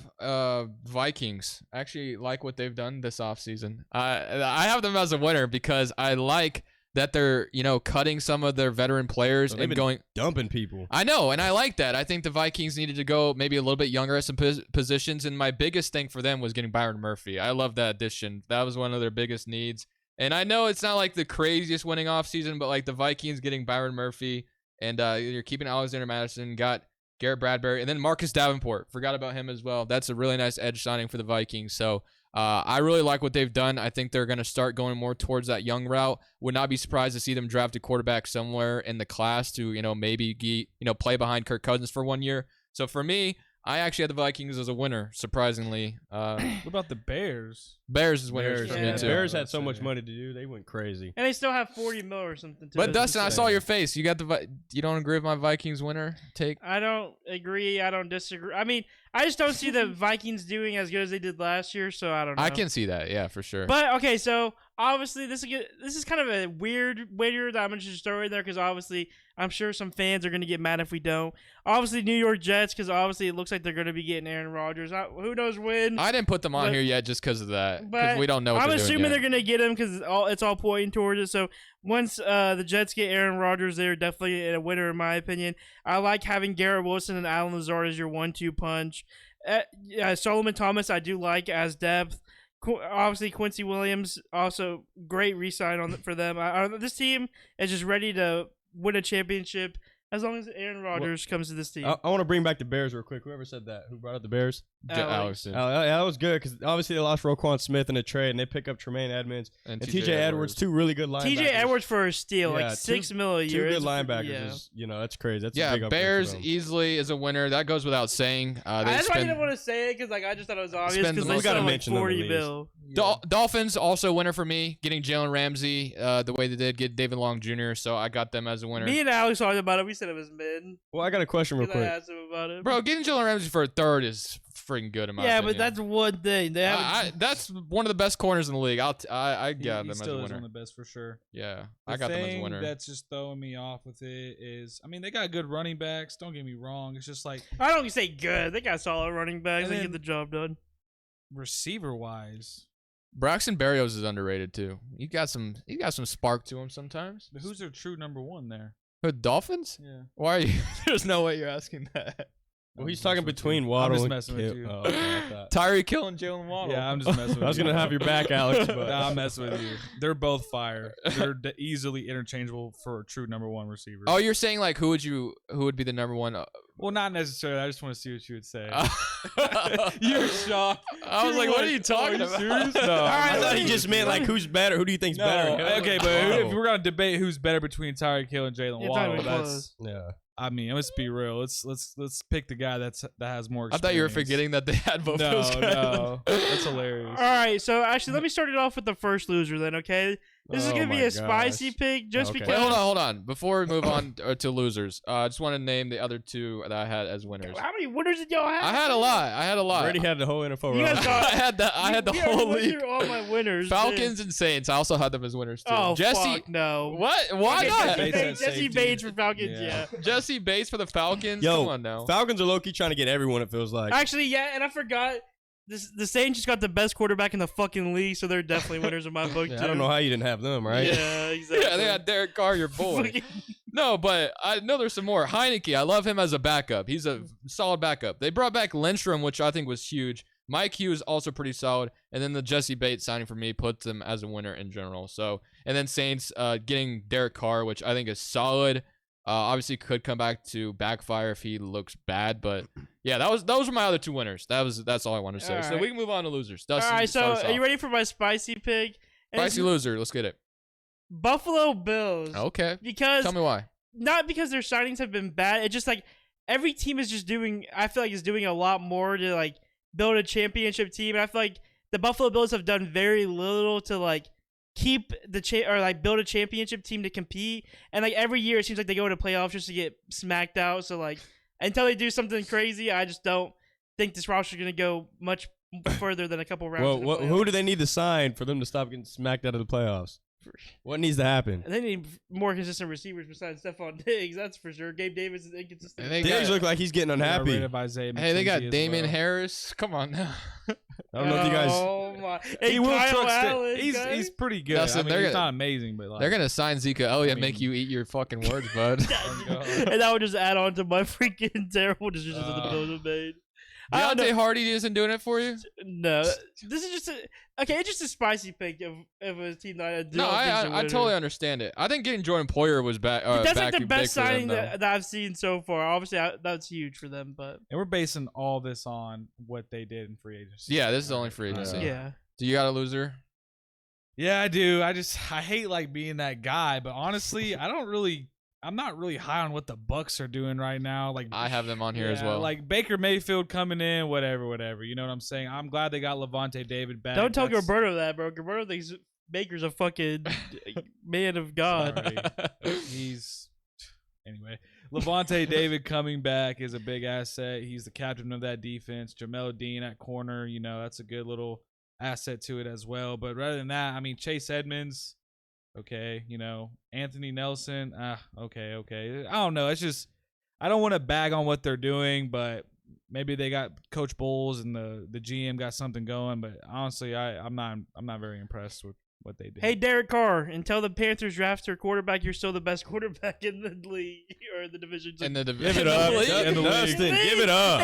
Speaker 1: Vikings. I actually like what they've done this offseason. I have them as a winner because I like that they're, cutting some of their veteran players and going
Speaker 3: dumping people.
Speaker 1: I know, and I like that. I think the Vikings needed to go maybe a little bit younger at some positions, and my biggest thing for them was getting Byron Murphy. I love that addition. That was one of their biggest needs. And I know it's not like the craziest winning offseason, but like the Vikings getting Byron Murphy, and you're keeping Alexander Madison, got Garrett Bradbury, and then Marcus Davenport. Forgot about him as well. That's a really nice edge signing for the Vikings. So I really like what they've done. I think they're going to start going more towards that young route. Would not be surprised to see them draft a quarterback somewhere in the class to, maybe play behind Kirk Cousins for 1 year. So for me, I actually had the Vikings as a winner, surprisingly.
Speaker 4: What about the Bears?
Speaker 1: Bears is winners for me, too.
Speaker 3: Bears had so much money to do. They went crazy.
Speaker 2: And they still have $40 million or something, too.
Speaker 1: But Dustin, I saw your face. You don't agree with my Vikings winner take?
Speaker 2: I don't agree. I don't disagree. I mean, I just don't see the Vikings doing as good as they did last year, so I don't know.
Speaker 1: I can see that, yeah, for sure.
Speaker 2: But, okay, so obviously this is kind of a weird winner that I'm going to just throw in there because obviously I'm sure some fans are going to get mad if we don't. Obviously, New York Jets, because obviously it looks like they're going to be getting Aaron Rodgers. Who knows when?
Speaker 1: I didn't put them on here yet just because of that. Because we don't know what
Speaker 2: I'm
Speaker 1: they're doing
Speaker 2: assuming
Speaker 1: yet.
Speaker 2: they're going to get him because it's all pointing towards it. So once the Jets get Aaron Rodgers, they're definitely a winner in my opinion. I like having Garrett Wilson and Alan Lazard as your 1-2 punch. Yeah, Solomon Thomas I do like as depth. Obviously, Quincy Williams also great re-sign for them. This team is just ready to win a championship as long as Aaron Rodgers comes to this team.
Speaker 3: I want to bring back the Bears real quick. Whoever said that? Who brought up the Bears?
Speaker 1: Alex.
Speaker 3: Yeah, that was good because obviously they lost Roquan Smith in a trade, and they pick up Tremaine Edmonds and T.J. Edwards, two really good linebackers.
Speaker 2: T.J. Edwards for a steal,
Speaker 3: Yeah,
Speaker 2: like $6 million a year.
Speaker 3: Two good linebackers. Is, that's crazy. That's a big upgrade
Speaker 1: Bears
Speaker 3: for them.
Speaker 1: easily is a winner. That goes without saying.
Speaker 2: That's why I didn't want to say it because I just thought it was obvious because they
Speaker 3: gotta
Speaker 2: spent
Speaker 3: mention them at
Speaker 2: $40 million.
Speaker 1: Dolphins also a winner for me. Getting Jalen Ramsey the way they did, get David Long Jr. So I got them as a winner.
Speaker 2: Me and Alex talked about it. We said it was mid.
Speaker 3: Well, I got a question real
Speaker 2: I
Speaker 3: quick.
Speaker 2: asked him about it.
Speaker 1: Bro, getting Jalen Ramsey for a third is freaking good in my opinion.
Speaker 2: but that's one thing. They have
Speaker 1: that's one of the best corners in the league. I got them
Speaker 4: He
Speaker 1: as a
Speaker 4: still is
Speaker 1: winner.
Speaker 4: one of the best for sure.
Speaker 1: Yeah, I got them as a winner.
Speaker 4: That's just throwing me off with it is, I mean, they got good running backs. Don't get me wrong. It's just like
Speaker 2: I don't say good. They got solid running backs.
Speaker 4: And
Speaker 2: They
Speaker 4: then-
Speaker 2: get the job done.
Speaker 4: receiver wise.
Speaker 1: Braxton Berrios is underrated too. He got some spark to him sometimes.
Speaker 4: But who's their true number one there?
Speaker 1: The Dolphins?
Speaker 4: Yeah.
Speaker 1: Why are you? There's no way you're asking that.
Speaker 3: Well,
Speaker 4: I'm
Speaker 3: he's
Speaker 4: just
Speaker 3: talking
Speaker 4: messing with
Speaker 3: between
Speaker 4: you.
Speaker 3: Waddle
Speaker 4: I'm just
Speaker 3: and
Speaker 4: messing with
Speaker 3: Kill.
Speaker 4: you.
Speaker 3: Oh, okay, I thought.
Speaker 1: Tyreek Hill and Jalen Waddle.
Speaker 4: Yeah, I'm just messing with you.
Speaker 3: I was gonna have your back, Alex. But
Speaker 4: Nah, I'm messing with you. They're both fire. They're easily interchangeable for a true number one receiver.
Speaker 1: Oh, you're saying like who would be the number one?
Speaker 4: Well, not necessarily. I just want to see what you would say. You're shocked.
Speaker 1: I was like, what are you talking
Speaker 4: you
Speaker 1: about?
Speaker 4: serious? No.
Speaker 3: I thought he
Speaker 2: let
Speaker 3: just meant like who's better. Who do you think's
Speaker 4: No,
Speaker 3: better?
Speaker 4: okay, but
Speaker 3: Oh.
Speaker 4: if we're gonna debate who's better between Tyreek Hill and Jalen
Speaker 2: Yeah,
Speaker 4: Waddle,
Speaker 2: Tyreek
Speaker 4: that's.
Speaker 3: Yeah.
Speaker 4: I mean, let's be real. Let's pick the guy that has more.
Speaker 1: I
Speaker 4: Experience.
Speaker 1: thought you were forgetting that they had both those
Speaker 4: No,
Speaker 1: guys.
Speaker 4: no, that's hilarious.
Speaker 2: All right, so actually, let me start it off with the first loser then, okay? This is
Speaker 3: Oh
Speaker 2: going to be
Speaker 3: my
Speaker 2: a spicy
Speaker 3: gosh.
Speaker 2: pick just
Speaker 3: Okay.
Speaker 2: because.
Speaker 1: Wait, hold on. Before we move on to losers, I just want to name the other two that I had as winners.
Speaker 2: How many winners did y'all have?
Speaker 1: I had a lot.
Speaker 3: I already had the whole NFL.
Speaker 2: You
Speaker 3: roster.
Speaker 2: guys got-
Speaker 1: I had the
Speaker 2: We
Speaker 1: whole
Speaker 2: already went
Speaker 1: league.
Speaker 2: through all my winners.
Speaker 1: Falcons and Saints. I also had them as winners too.
Speaker 2: Oh,
Speaker 1: Jesse,
Speaker 2: fuck, no.
Speaker 1: what? Why
Speaker 2: Okay,
Speaker 1: not?
Speaker 4: Bates at
Speaker 2: Jesse
Speaker 4: safety.
Speaker 2: Bates for Falcons,
Speaker 4: Yeah.
Speaker 2: yeah.
Speaker 1: Jesse Bates for the Falcons.
Speaker 3: Yo,
Speaker 1: Come on now.
Speaker 3: Falcons are low-key trying to get everyone, it feels like.
Speaker 2: Actually, yeah, and I forgot. The Saints just got the best quarterback in the fucking league, so they're definitely winners in my book, too.
Speaker 3: I don't know how you didn't have them, right?
Speaker 2: Yeah, exactly.
Speaker 1: Yeah, they had Derek Carr, your boy.
Speaker 2: Fucking-
Speaker 1: No, but I know there's some more. Heineke, I love him as a backup. He's a solid backup. They brought back Lindstrom, which I think was huge. Mike Hughes also pretty solid. And then the Jesse Bates signing for me puts them as a winner in general. So, and then Saints getting Derek Carr, which I think is solid. Obviously could come back to backfire if he looks bad, but yeah, those were my other two winners. That's all I want to say.
Speaker 2: All
Speaker 1: So
Speaker 2: right.
Speaker 1: we can move on to losers.
Speaker 2: All
Speaker 1: Dustin,
Speaker 2: right, so
Speaker 1: start us
Speaker 2: are you
Speaker 1: off.
Speaker 2: ready for my spicy pick? And
Speaker 1: Spicy
Speaker 2: it's
Speaker 1: loser. Let's get it.
Speaker 2: Buffalo Bills.
Speaker 1: Okay.
Speaker 2: Because
Speaker 1: Tell me why.
Speaker 2: not because their signings have been bad. It's just like every team is just doing. I feel like is doing a lot more to like build a championship team. And I feel like the Buffalo Bills have done very little to like keep the or like build a championship team to compete. And like every year, it seems like they go to playoffs just to get smacked out. So like until they do something crazy, I just don't think this roster is gonna go much further than a couple rounds.
Speaker 3: Well,
Speaker 2: in the
Speaker 3: who
Speaker 2: playoffs.
Speaker 3: do they need to sign for them to stop getting smacked out of the playoffs? What needs to happen?
Speaker 2: They need more consistent receivers besides Stephon Diggs. That's for sure. Gabe Davis is inconsistent.
Speaker 1: And they
Speaker 3: Diggs
Speaker 1: got-
Speaker 3: look like he's getting
Speaker 4: They got
Speaker 3: unhappy.
Speaker 4: rid of Isaiah
Speaker 1: Hey, they got
Speaker 4: McKenzie as
Speaker 1: Damian
Speaker 4: well.
Speaker 1: Harris. Come on now.
Speaker 3: I don't know if you guys.
Speaker 2: Oh my! Hey,
Speaker 4: He will
Speaker 2: Kyle
Speaker 4: truck stick.
Speaker 2: Allen,
Speaker 4: He's
Speaker 2: guys.
Speaker 4: pretty good.
Speaker 1: Dustin,
Speaker 4: I mean,
Speaker 1: they're
Speaker 4: he's
Speaker 1: gonna-
Speaker 4: not amazing, but like
Speaker 1: They're gonna sign Zeke Elliott,
Speaker 4: I
Speaker 1: make
Speaker 4: mean-
Speaker 1: you eat your fucking words, bud.
Speaker 2: and that would just add on to my freaking terrible decisions that the Bills have made. I don't
Speaker 1: Deontay
Speaker 2: know.
Speaker 1: Hardy isn't doing it for you.
Speaker 2: No, this is just it's just a spicy pick of a team that I do.
Speaker 1: No, I totally understand it. I think getting Jordan Poyer was back.
Speaker 2: That's
Speaker 1: back
Speaker 2: like the best
Speaker 1: big for them,
Speaker 2: signing
Speaker 1: though.
Speaker 2: that I've seen so far. Obviously, that's huge for them, but
Speaker 4: and we're basing all this on what they did in free agency.
Speaker 1: Yeah, this is only free agency.
Speaker 2: yeah.
Speaker 1: Do you got a loser?
Speaker 4: Yeah, I do. I hate like being that guy, but honestly, I'm not really high on what the Bucks are doing right now. Like
Speaker 1: I have them on here as
Speaker 4: yeah,
Speaker 1: well.
Speaker 4: Like Baker Mayfield coming in, whatever. You know what I'm saying? I'm glad they got Levante David back.
Speaker 2: Don't tell
Speaker 4: That's-
Speaker 2: Gilberto that, bro. Gilberto thinks Baker's a fucking man of God.
Speaker 4: Sorry. He's anyway. Levante David coming back is a big asset. He's the captain of that defense. Jamel Dean at corner, you know, that's a good little asset to it as well. But rather than that, I mean, Chase Edmonds, okay, you know, Anthony Nelson, okay. I don't know. It's just I don't want to bag on what they're doing, but maybe they got Coach Bowles and the GM got something going. But honestly, I'm not very impressed with what they did.
Speaker 2: Hey, Derek Carr, until the Panthers draft their quarterback, you're still the best quarterback in the league or the division.
Speaker 1: In the
Speaker 3: Give
Speaker 1: division.
Speaker 3: it up,
Speaker 4: In the league.
Speaker 3: Dustin. Give it up.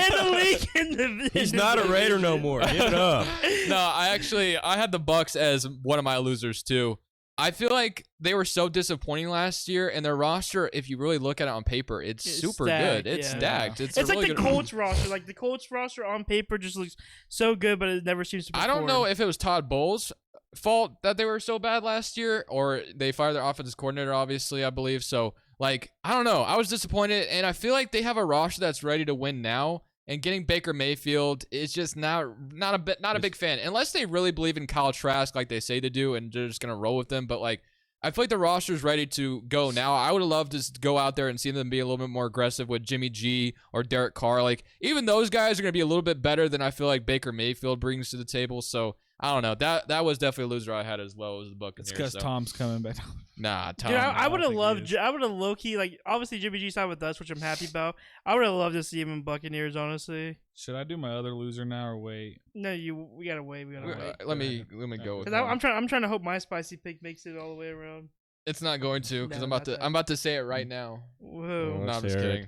Speaker 2: In the league.
Speaker 3: He's not a Raider no more. Give it up.
Speaker 1: No, I had the Bucks as one of my losers too. I feel like they were so disappointing last year, and their roster, if you really look at it on paper, it's super
Speaker 2: stacked,
Speaker 1: good. It's
Speaker 2: yeah.
Speaker 1: stacked. It's
Speaker 2: It's
Speaker 1: a
Speaker 2: like
Speaker 1: really
Speaker 2: the
Speaker 1: good
Speaker 2: Colts roster. Like the Colts roster on paper just looks so good, but it never seems to.
Speaker 1: I don't know
Speaker 2: perform.
Speaker 1: if it was Todd Bowles' fault that they were so bad last year, or they fired their offensive coordinator, obviously, I believe. So, like, I don't know. I was disappointed, and I feel like they have a roster that's ready to win now. And getting Baker Mayfield is just not a big fan, unless they really believe in Kyle Trask like they say they do, and they're just gonna roll with them. But like, I feel like the roster's ready to go now. I would have loved to just go out there and see them be a little bit more aggressive with Jimmy G or Derek Carr. Like, even those guys are going to be a little bit better than I feel like Baker Mayfield brings to the table. So, I don't know. That was definitely a loser I had as well as the Buccaneers.
Speaker 4: It's because
Speaker 1: so.
Speaker 4: Tom's coming back.
Speaker 1: Nah, Tom.
Speaker 2: Dude, I would have
Speaker 4: think he
Speaker 2: loved.
Speaker 4: is.
Speaker 2: I would have low key like. Obviously, Jimmy G signed with us, which I'm happy about. I would have loved to see him in Buccaneers. Honestly,
Speaker 4: Should I do my other loser now or wait?
Speaker 2: no, we gotta wait. We gotta wait.
Speaker 1: Let me go with
Speaker 2: Because
Speaker 1: one.
Speaker 2: I'm trying to hope my spicy pick makes it all the way around.
Speaker 1: It's not going to because
Speaker 2: No, not that.
Speaker 1: I'm about to say it right now.
Speaker 2: Whoa.
Speaker 3: Oh,
Speaker 1: No, I'm
Speaker 3: let's
Speaker 1: just
Speaker 3: hear it.
Speaker 1: kidding.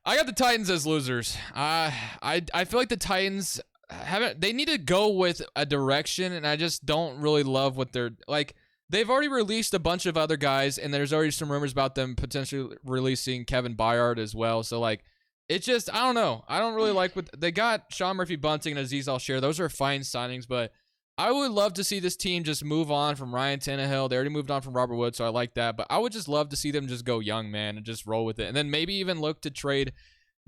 Speaker 1: I got the Titans as losers. I feel like the Titans they need to go with a direction, and I just don't really love what they're like. They've already released a bunch of other guys, and there's already some rumors about them potentially releasing Kevin Byard as well. So like, it's just I don't know. I don't really like what they got. Sean Murphy Bunting and Aziz Al-Share. Those are fine signings, but I would love to see this team just move on from Ryan Tannehill. They already moved on from Robert Woods, so I like that. But I would just love to see them just go young, man, and just roll with it. And then maybe even look to trade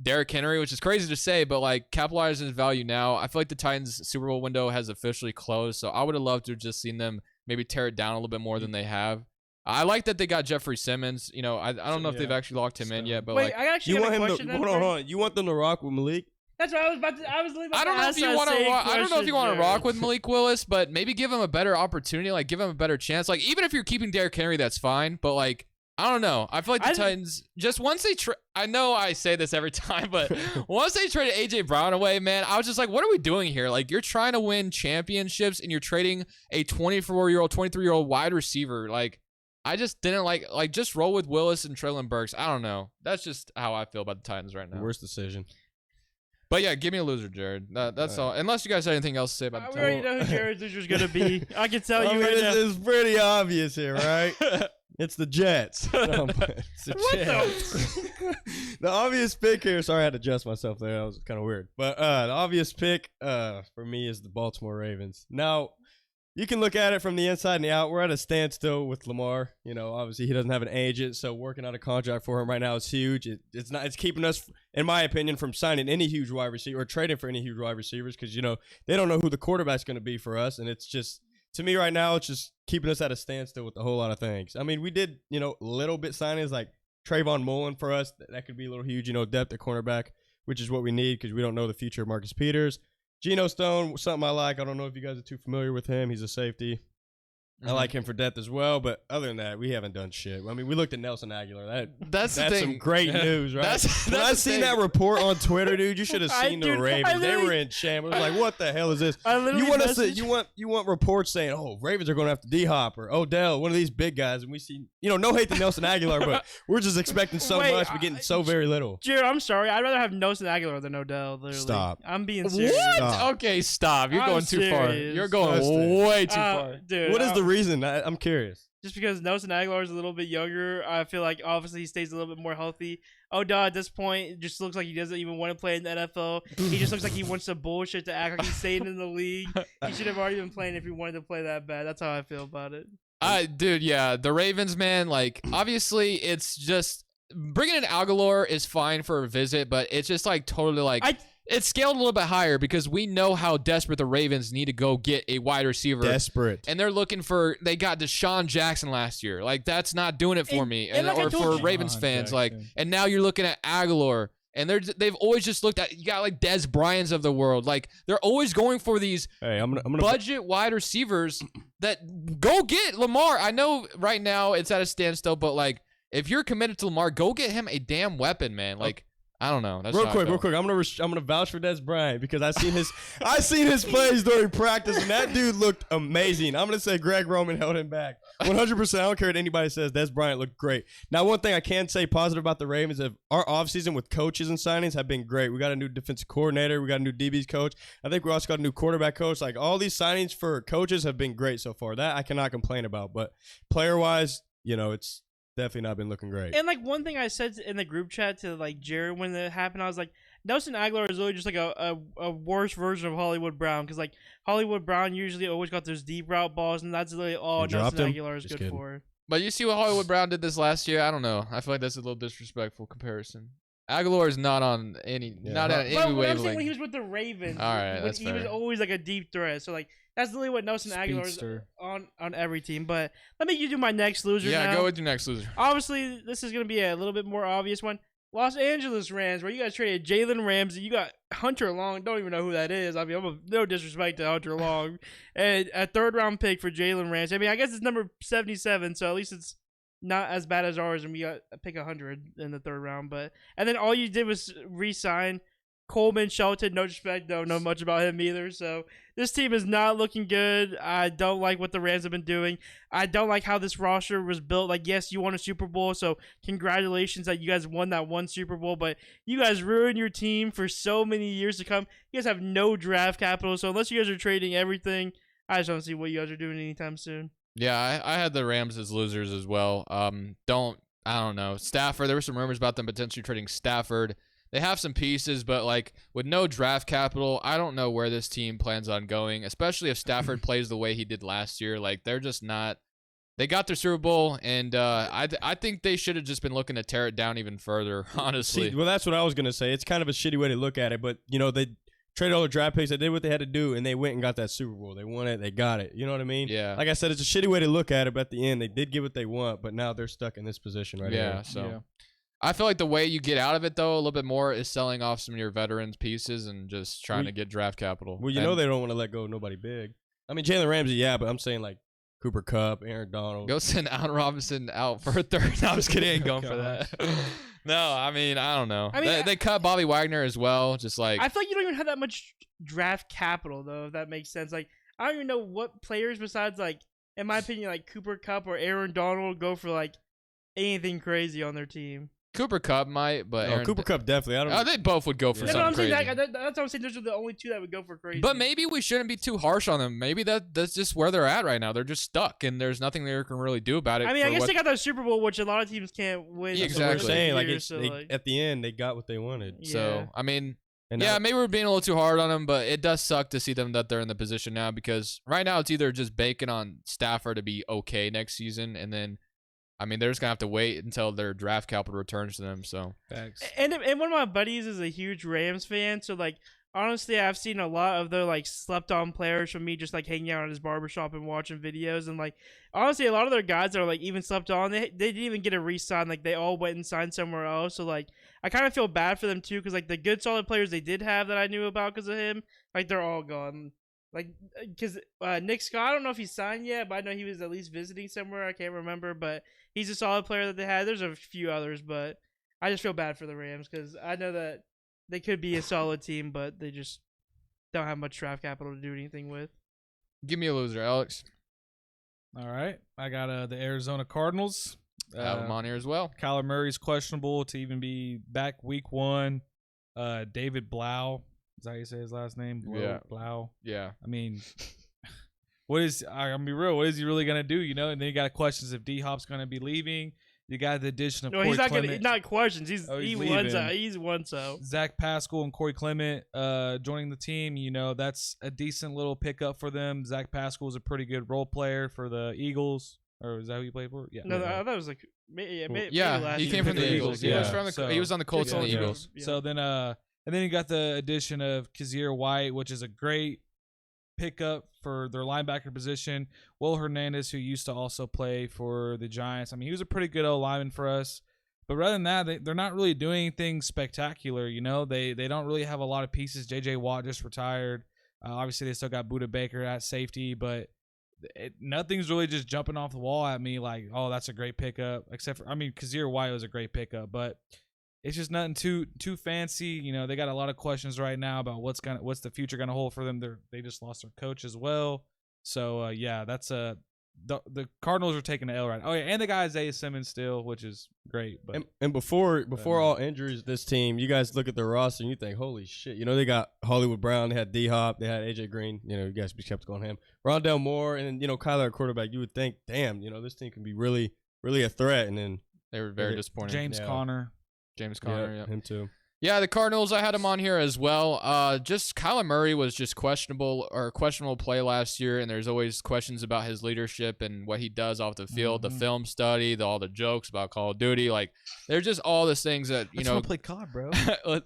Speaker 1: Derrick Henry, which is crazy to say, but like capitalize his value now. I feel like the Titans Super Bowl window has officially closed, so I would have loved to have just seen them maybe tear it down a little bit more than they have. I like that they got Jeffrey Simmons. You know, I don't know if they've actually locked him in yet, but
Speaker 2: Wait,
Speaker 1: like,
Speaker 2: I actually
Speaker 3: You
Speaker 2: got
Speaker 3: want
Speaker 2: a
Speaker 3: him
Speaker 2: question.
Speaker 3: to
Speaker 2: then,
Speaker 3: hold on,
Speaker 2: Frank?
Speaker 3: hold on. You want them to rock with Malik?
Speaker 2: That's what I was about to. I was literally about
Speaker 1: I don't
Speaker 2: to
Speaker 1: know
Speaker 2: ask
Speaker 1: if you
Speaker 2: that
Speaker 1: want to.
Speaker 2: same
Speaker 1: I don't know if you
Speaker 2: question,
Speaker 1: want to
Speaker 2: Jared.
Speaker 1: rock with Malik Willis, but maybe give him a better opportunity. Like give him a better chance. Like even if you're keeping Derrick Henry, that's fine. But like I don't know. I feel like the Titans just once they. I know I say this every time, but once they traded AJ Brown away, man, I was just like, what are we doing here? Like you're trying to win championships and you're trading a 24-year-old, 23-year-old wide receiver. Like I just didn't like just roll with Willis and Traylon Burks. I don't know. That's just how I feel about the Titans right now.
Speaker 3: Worst decision.
Speaker 1: But yeah, give me a loser, Jared. That's all. Unless you guys have anything else to say about the
Speaker 2: We already
Speaker 1: Titans.
Speaker 2: know who Jared's loser's gonna be. I can tell
Speaker 3: I
Speaker 2: you
Speaker 3: mean,
Speaker 2: right now.
Speaker 3: it's pretty obvious here, right? It's the Jets. No, but it's the
Speaker 2: What
Speaker 3: Jets. The obvious pick here. Sorry, I had to adjust myself there. That was kind of weird. But the obvious pick for me is the Baltimore Ravens. Now, you can look at it from the inside and the out. We're at a standstill with Lamar. You know, obviously he doesn't have an agent, so working out a contract for him right now is huge. It's keeping us, in my opinion, from signing any huge wide receiver or trading for any huge wide receivers because you know they don't know who the quarterback's going to be for us, and it's just. To me, right now, it's just keeping us at a standstill with a whole lot of things. I mean, we did, you know, little bit signings like Trayvon Mullen for us. That could be a little huge, you know, depth at cornerback, which is what we need because we don't know the future of Marcus Peters. Geno Stone, something I like. I don't know if you guys are too familiar with him. He's a safety. I like him for depth as well, but other than that, we haven't done shit. I mean, we looked at Nelson Aguilar.
Speaker 1: That's the
Speaker 3: That's
Speaker 1: thing.
Speaker 3: some great news, right?
Speaker 1: That's
Speaker 3: when I
Speaker 1: the
Speaker 3: seen
Speaker 1: thing.
Speaker 3: that report on Twitter, dude, you should have seen the
Speaker 2: Dude,
Speaker 3: Ravens. They were in shambles. Like, what the hell is this?
Speaker 2: I literally
Speaker 3: You want us to,
Speaker 2: messaged-
Speaker 3: you want reports saying, oh, Ravens are going to have to D-Hop or Odell, one of these big guys, and we see, you know, no hate to Nelson Aguilar, but we're just expecting so
Speaker 2: Wait,
Speaker 3: much, we're getting so very little.
Speaker 2: Jared, I'm sorry. I'd rather have Nelson Aguilar than Odell. Literally.
Speaker 3: Stop.
Speaker 2: I'm being serious.
Speaker 1: What?
Speaker 3: Stop.
Speaker 1: Okay, stop. You're
Speaker 2: I'm
Speaker 1: going too far.
Speaker 2: serious.
Speaker 1: You're going
Speaker 3: Dustin.
Speaker 1: way too far.
Speaker 2: Dude,
Speaker 3: What is the reason? I'm curious.
Speaker 2: just because Nelson Aguilar is a little bit younger, I feel like obviously he stays a little bit more healthy. Odell at this point it just looks like he doesn't even want to play in the NFL. He just looks like he wants to bullshit to act like he's staying in the league. He should have already been playing if he wanted to play that bad. That's how I feel about it.
Speaker 1: Dude, yeah, the Ravens, man, like, obviously, it's just bringing in Aguilar is fine for a visit, but it's just like totally like it's scaled a little bit higher because we know how desperate the Ravens need to go get a wide receiver.
Speaker 3: Desperate.
Speaker 1: And they're looking for, they got Deshaun Jackson last year. Like, that's not doing it for me.
Speaker 2: and like I
Speaker 1: or
Speaker 2: told
Speaker 1: for
Speaker 2: you-
Speaker 1: Ravens
Speaker 4: Deshaun
Speaker 1: fans. Like,
Speaker 4: Jackson.
Speaker 1: and now you're looking at Aguilar. And they've always just looked at, you got like Des Bryans of the world. Like, they're always going for these
Speaker 3: Hey, I'm gonna
Speaker 1: budget wide receivers that go get Lamar. I know right now it's at a standstill, but like, if you're committed to Lamar, go get him a damn weapon, man. Like, I don't know. That's
Speaker 3: real
Speaker 1: how I
Speaker 3: quick.
Speaker 1: feel.
Speaker 3: I'm gonna vouch for Des Bryant because I seen his plays during practice, and that dude looked amazing. I'm gonna say Greg Roman held him back 100%. I don't care what anybody says. Des Bryant looked great. Now, one thing I can say positive about the Ravens is our offseason with coaches and signings have been great. We got a new defensive coordinator. We got a new DBs coach. I think we also got a new quarterback coach. Like, all these signings for coaches have been great so far. That I cannot complain about. But player-wise, it's definitely not been looking great.
Speaker 2: And like one thing I said in the group chat to like Jared when it happened, I was like, Nelson Aguilar is really just like a worse version of Hollywood Brown, because like Hollywood Brown usually always got those deep route balls, and that's really all Nelson Aguilar is good for.
Speaker 1: But you see what Hollywood Brown did this last year? I don't know. I feel like that's a little disrespectful comparison. Aguilar is not on any, not at any
Speaker 2: I'm saying
Speaker 1: wavelength.
Speaker 2: when he was with the Ravens,
Speaker 1: All right, that's
Speaker 2: he
Speaker 1: fair.
Speaker 2: was always like a deep threat. So like that's literally what Nelson Aguilar is on every team. But let me do my next loser.
Speaker 1: Yeah,
Speaker 2: now.
Speaker 1: go with your next loser.
Speaker 2: Obviously, this is going to be a little bit more obvious one. Los Angeles Rams, where you guys traded Jalen Ramsey. You got Hunter Long. Don't even know who that is. I mean, no disrespect to Hunter Long. And a third-round pick for Jalen Ramsey. I mean, I guess it's number 77, so at least it's not as bad as ours, and we got a pick 100 in the third round. And then all you did was re-sign Coleman Shelton. No disrespect, don't know much about him either. So this team is not looking good. I don't like what the Rams have been doing. I don't like how this roster was built. Like, yes, you won a Super Bowl, so congratulations that you guys won that one Super Bowl, but you guys ruined your team for so many years to come. You guys have no draft capital, so unless you guys are trading everything, I just don't see what you guys are doing anytime soon.
Speaker 1: Yeah, I had the Rams as losers as well. I don't know. Stafford, there were some rumors about them potentially trading Stafford. They have some pieces, but like with no draft capital, I don't know where this team plans on going, especially if Stafford plays the way he did last year. Like, they're just not. They got their Super Bowl, and I think they should have just been looking to tear it down even further, honestly.
Speaker 3: See, well, that's what I was going to say. It's kind of a shitty way to look at it, but, they traded all the draft picks. They did what they had to do, and they went and got that Super Bowl. They won it. They got it. You know what I mean?
Speaker 1: Yeah.
Speaker 3: Like I said, it's a shitty way to look at it, but at the end, they did get what they want, but now they're stuck in this position right here.
Speaker 1: Yeah, so. I feel like the way you get out of it, though, a little bit more is selling off some of your veterans pieces and just trying to get draft capital.
Speaker 3: Well, they don't want to let go of nobody big. I mean, Jalen Ramsey, yeah, but I'm saying like Cooper Kupp, Aaron Donald.
Speaker 1: Go send Allen Robinson out for a third. No, I'm just kidding. I ain't going for that. No, I mean, I don't know. I mean, they cut Bobby Wagner as well. Just like,
Speaker 2: I feel like you don't even have that much draft capital, though, if that makes sense. Like, I don't even know what players besides, like, in my opinion, like Cooper Kupp or Aaron Donald go for like anything crazy on their team.
Speaker 1: Cooper Kupp might, but
Speaker 3: Cooper Kupp definitely. I don't.
Speaker 1: Oh, they both would go for something crazy.
Speaker 2: That's what I'm saying. Those are the only two that would go for crazy.
Speaker 1: But maybe we shouldn't be too harsh on them. Maybe that's just where they're at right now. They're just stuck, and there's nothing they can really do about it.
Speaker 2: I mean, I guess they got that Super Bowl, which a lot of teams can't win.
Speaker 1: Yeah, exactly.
Speaker 3: Saying like, at the end they got what they wanted.
Speaker 2: Yeah.
Speaker 1: So I mean, maybe we're being a little too hard on them, but it does suck to see them that they're in the position now, because right now it's either just banking on Stafford to be okay next season, and then. I mean, they're just gonna have to wait until their draft capital returns to them. So,
Speaker 4: thanks.
Speaker 2: And one of my buddies is a huge Rams fan, so like honestly, I've seen a lot of their like slept on players from me just like hanging out at his barbershop and watching videos, and like honestly, a lot of their guys that are like even slept on, they didn't even get a re-sign. Like they all went and signed somewhere else. So like I kind of feel bad for them too, because like the good solid players they did have that I knew about because of him, like they're all gone. Like, because Nick Scott, I don't know if he's signed yet, but I know he was at least visiting somewhere. I can't remember, but he's a solid player that they had. There's a few others, but I just feel bad for the Rams because I know that they could be a solid team, but they just don't have much draft capital to do anything with.
Speaker 1: give me a loser, Alex.
Speaker 4: All right. I got the Arizona Cardinals.
Speaker 1: I have them on here as well.
Speaker 4: Kyler Murray's questionable to even be back week 1. David Blau. Is that how you say his last name? Blau.
Speaker 1: Yeah.
Speaker 4: I mean, I'm gonna be real. What is he really gonna do? And then you got questions if D Hop's gonna be leaving. You got the addition of Corey Clement.
Speaker 2: He's not questions. He's won so.
Speaker 4: Zach Pascal and Corey Clement joining the team. That's a decent little pickup for them. Zach Pascal is a pretty good role player for the Eagles. Or is that who he played for? Yeah.
Speaker 2: No, I thought it was like maybe
Speaker 1: he came from the Eagles.
Speaker 4: Yeah.
Speaker 1: He was on the Colts and the Eagles.
Speaker 2: Yeah.
Speaker 4: So then and then you got the addition of Kazir White, which is a great pickup for their linebacker position. Will Hernandez, who used to also play for the Giants. I mean, he was a pretty good old lineman for us. But rather than that, they're not really doing anything spectacular. They don't really have a lot of pieces. J.J. Watt just retired. Obviously, they still got Budda Baker at safety, but nothing's really just jumping off the wall at me like, oh, that's a great pickup. Except for, Kazir White was a great pickup, but it's just nothing too fancy. You know, they got a lot of questions right now about what's the future gonna hold for them. They just lost their coach as well. So yeah, that's the Cardinals are taking the L right. Oh yeah, and they got Isaiah Simmons still, which is great. But
Speaker 3: and before all injuries, this team, you guys look at their roster and you think, holy shit, you know, they got Hollywood Brown, they had D Hop, they had AJ Green. You know, you guys be skeptical on him. Rondell Moore, and you know, Kyler at quarterback. You would think, damn, you know, this team can be really a threat, and then
Speaker 1: they were very disappointed.
Speaker 4: James Conner,
Speaker 1: yeah.
Speaker 3: Him too.
Speaker 1: Yeah, the Cardinals, I had him on here as well. Just Kyler Murray was just questionable play last year, and there's always questions about his leadership and what he does off the field, the film study, all the jokes about Call of Duty. Like, they're just all these things that, you know.
Speaker 4: play COD, bro.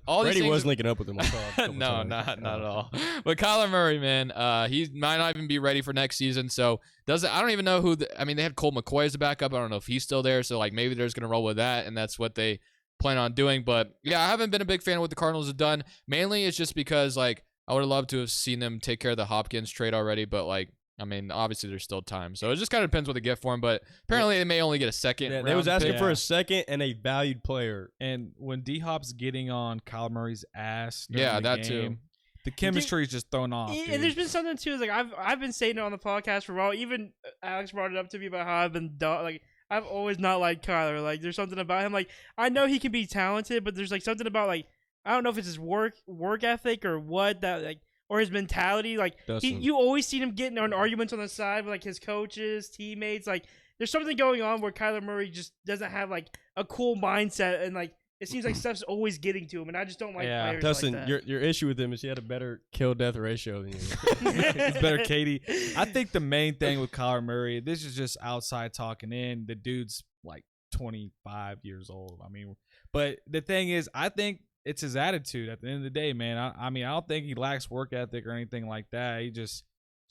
Speaker 1: all
Speaker 3: Brady
Speaker 1: these
Speaker 3: was linking up with him on COD.
Speaker 1: No, not at all. But Kyler Murray, man, he might not even be ready for next season. So, I don't even know who they had Colt McCoy as a backup. I don't know if he's still there. So, like, maybe they're just going to roll with that, and that's what they plan on doing. But yeah, I haven't been a big fan of what the Cardinals have done. Mainly it's just because, like, I would have loved to have seen them take care of the Hopkins trade already, but, like, I mean, obviously there's still time, so it just kind of depends what they get for him. But apparently they may only get a second.
Speaker 3: Yeah, they was asking
Speaker 1: pick.
Speaker 3: for a second and a valued player.
Speaker 4: And when D Hop's getting on Kyler Murray's ass,
Speaker 1: yeah,
Speaker 4: the
Speaker 1: that
Speaker 4: game,
Speaker 1: too.
Speaker 4: The chemistry is just thrown off.
Speaker 2: And there's been something too. Is like I've been saying it on the podcast for a while. Even Alex brought it up to me about how I've always not liked Kyler. Like, there's something about him. Like, I know he can be talented, but there's like something about, like, I don't know if it's his work ethic or what, that, like, or his mentality. Like, you always see him getting on arguments on the side with, like, his coaches, teammates. Like, there's something going on where Kyler Murray just doesn't have, like, a cool mindset, and, like, it seems like stuff's always getting to him, and I just don't like players
Speaker 3: Dustin,
Speaker 2: like that.
Speaker 3: your issue with him is he had a better kill-death ratio than you.
Speaker 4: He's better, Katie. I think the main thing with Kyler Murray, this is just outside talking in. The dude's like 25 years old. I mean, but the thing is, I think it's his attitude at the end of the day, man. I mean, I don't think he lacks work ethic or anything like that. He just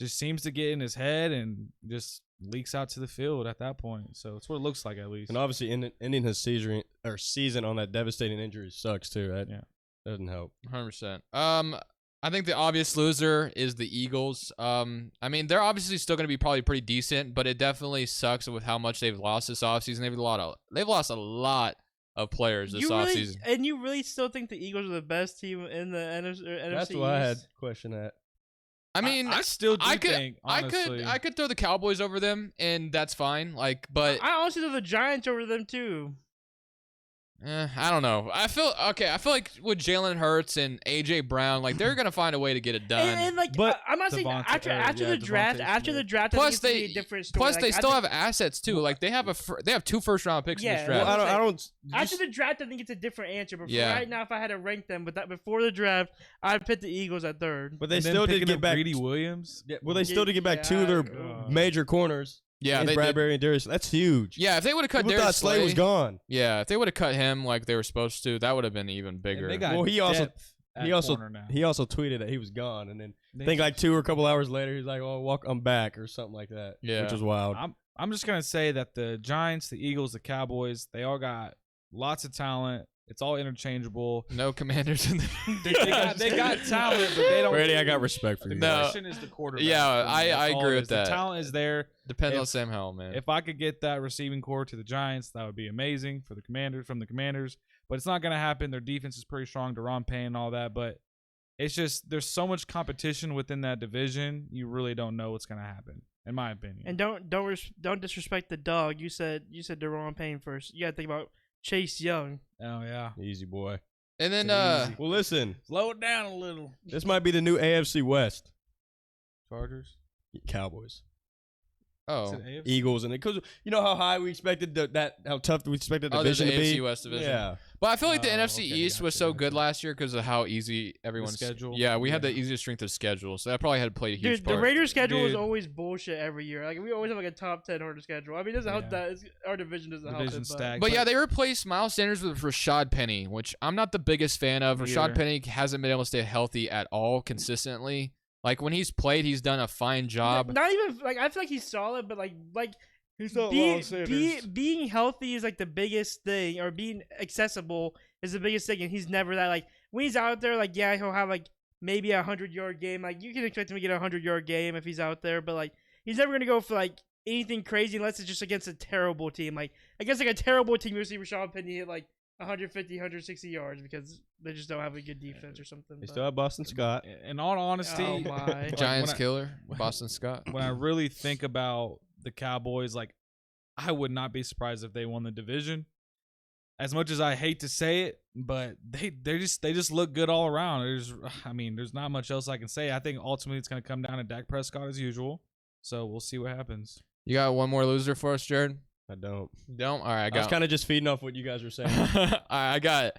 Speaker 4: seems to get in his head and just leaks out to the field at that point. So it's what it looks like, at least.
Speaker 3: And obviously ending his season on that devastating injury sucks too. That doesn't help.
Speaker 1: 100%. I think the obvious loser is the Eagles. I mean, they're obviously still going to be probably pretty decent, but it definitely sucks with how much they've lost this offseason. They've lost a lot of players this offseason.
Speaker 2: And you really still think the Eagles are the best team in the NFC?
Speaker 3: That's what I had question at.
Speaker 1: I mean,
Speaker 4: I still do think, honestly.
Speaker 1: I could throw the Cowboys over them, and that's fine. Like, but
Speaker 2: I honestly throw the Giants over them too.
Speaker 1: I don't know. I feel like with Jalen Hurts and AJ Brown, like, they're gonna find a way to get it done.
Speaker 2: And like, but I'm not saying after the draft.
Speaker 1: Plus,
Speaker 2: I think it's a different story.
Speaker 1: Plus, they still have assets too. Like, they have 2 first-round picks in this draft.
Speaker 3: Well, I don't.
Speaker 2: After the draft, I think it's a different answer. But right now, if I had to rank them, before the draft, I'd put the Eagles at third.
Speaker 3: But they still did get back
Speaker 4: Greedy Williams.
Speaker 3: Yeah, well, they still did get back 2 of their major corners.
Speaker 1: Yeah, they
Speaker 3: Bradbury and Darius. That's huge.
Speaker 1: Yeah, if they would have cut
Speaker 3: People
Speaker 1: Darius
Speaker 3: thought Slay was gone.
Speaker 1: Yeah, if they would have cut him like they were supposed to, that would have been even bigger.
Speaker 3: Well, he also tweeted that he was gone, and then I think like 2 or a couple hours later, he's like, "Oh, I'm back" or something like that.
Speaker 1: Yeah,
Speaker 3: which was wild.
Speaker 4: I'm just gonna say that the Giants, the Eagles, the Cowboys, they all got lots of talent. It's all interchangeable.
Speaker 1: No Commanders in
Speaker 4: the they got talent, but they don't.
Speaker 3: Brady, I got respect for you.
Speaker 4: The question is the quarterback.
Speaker 1: Yeah, I agree with that.
Speaker 4: The talent is there.
Speaker 1: Depends on Sam Howell, man.
Speaker 4: If I could get that receiving core to the Giants, that would be amazing for the Commanders. But it's not going to happen. Their defense is pretty strong. Deron Payne and all that. But it's just there's so much competition within that division. You really don't know what's going to happen, in my opinion.
Speaker 2: And don't disrespect the dog. You said Deron Payne first. You got to think about Chase Young.
Speaker 4: Oh yeah,
Speaker 3: easy boy.
Speaker 1: And then
Speaker 3: well, listen,
Speaker 4: slow it down a little.
Speaker 3: This might be the new AFC West.
Speaker 4: Chargers,
Speaker 3: Cowboys.
Speaker 1: Oh,
Speaker 3: Eagles, and because you know how high we expected how tough we expected the division to be.
Speaker 1: AFC West division.
Speaker 3: Yeah,
Speaker 1: but I feel like the NFC East was so good last year because of how easy everyone's
Speaker 4: schedule.
Speaker 1: Yeah, we had the easiest strength of schedule, so that probably had to play a huge part.
Speaker 2: The Raiders' schedule is always bullshit every year. Like, we always have like a top 10 order schedule. I mean, it doesn't help that our division doesn't help it.
Speaker 1: But yeah, they replaced Miles Sanders with Rashad Penny, which I'm not the biggest fan of. Rashad Penny hasn't been able to stay healthy at all consistently. Like, when he's played, he's done a fine job.
Speaker 2: Not even like I feel like he's solid, but like
Speaker 3: he's not
Speaker 2: being healthy is like the biggest thing, or being accessible is the biggest thing, and he's never that. Like, when he's out there, like, yeah, he'll have like maybe a 100-yard game. Like, you can expect him to get a 100-yard game if he's out there, but like he's never gonna go for like anything crazy unless it's just against a terrible team. Like, against like a terrible team, you'll see Rashad Penny hit like 150, 160 yards because they just don't have a good defense or something.
Speaker 3: They
Speaker 2: but-
Speaker 3: still have Boston Scott.
Speaker 4: In all honesty,
Speaker 2: Oh my!
Speaker 1: Giants
Speaker 4: when I-
Speaker 1: killer, Boston Scott.
Speaker 4: when I really think about the Cowboys, like I would not be surprised if they won the division. As much as I hate to say it, but they just look good all around. There's not much else I can say. I think ultimately it's going to come down to Dak Prescott as usual. So we'll see what happens.
Speaker 1: You got one more loser for us, Jared?
Speaker 3: I don't.
Speaker 1: Don't? All right, I
Speaker 3: I was
Speaker 1: got.
Speaker 3: kind of just feeding off what you guys were saying.
Speaker 1: All right, I got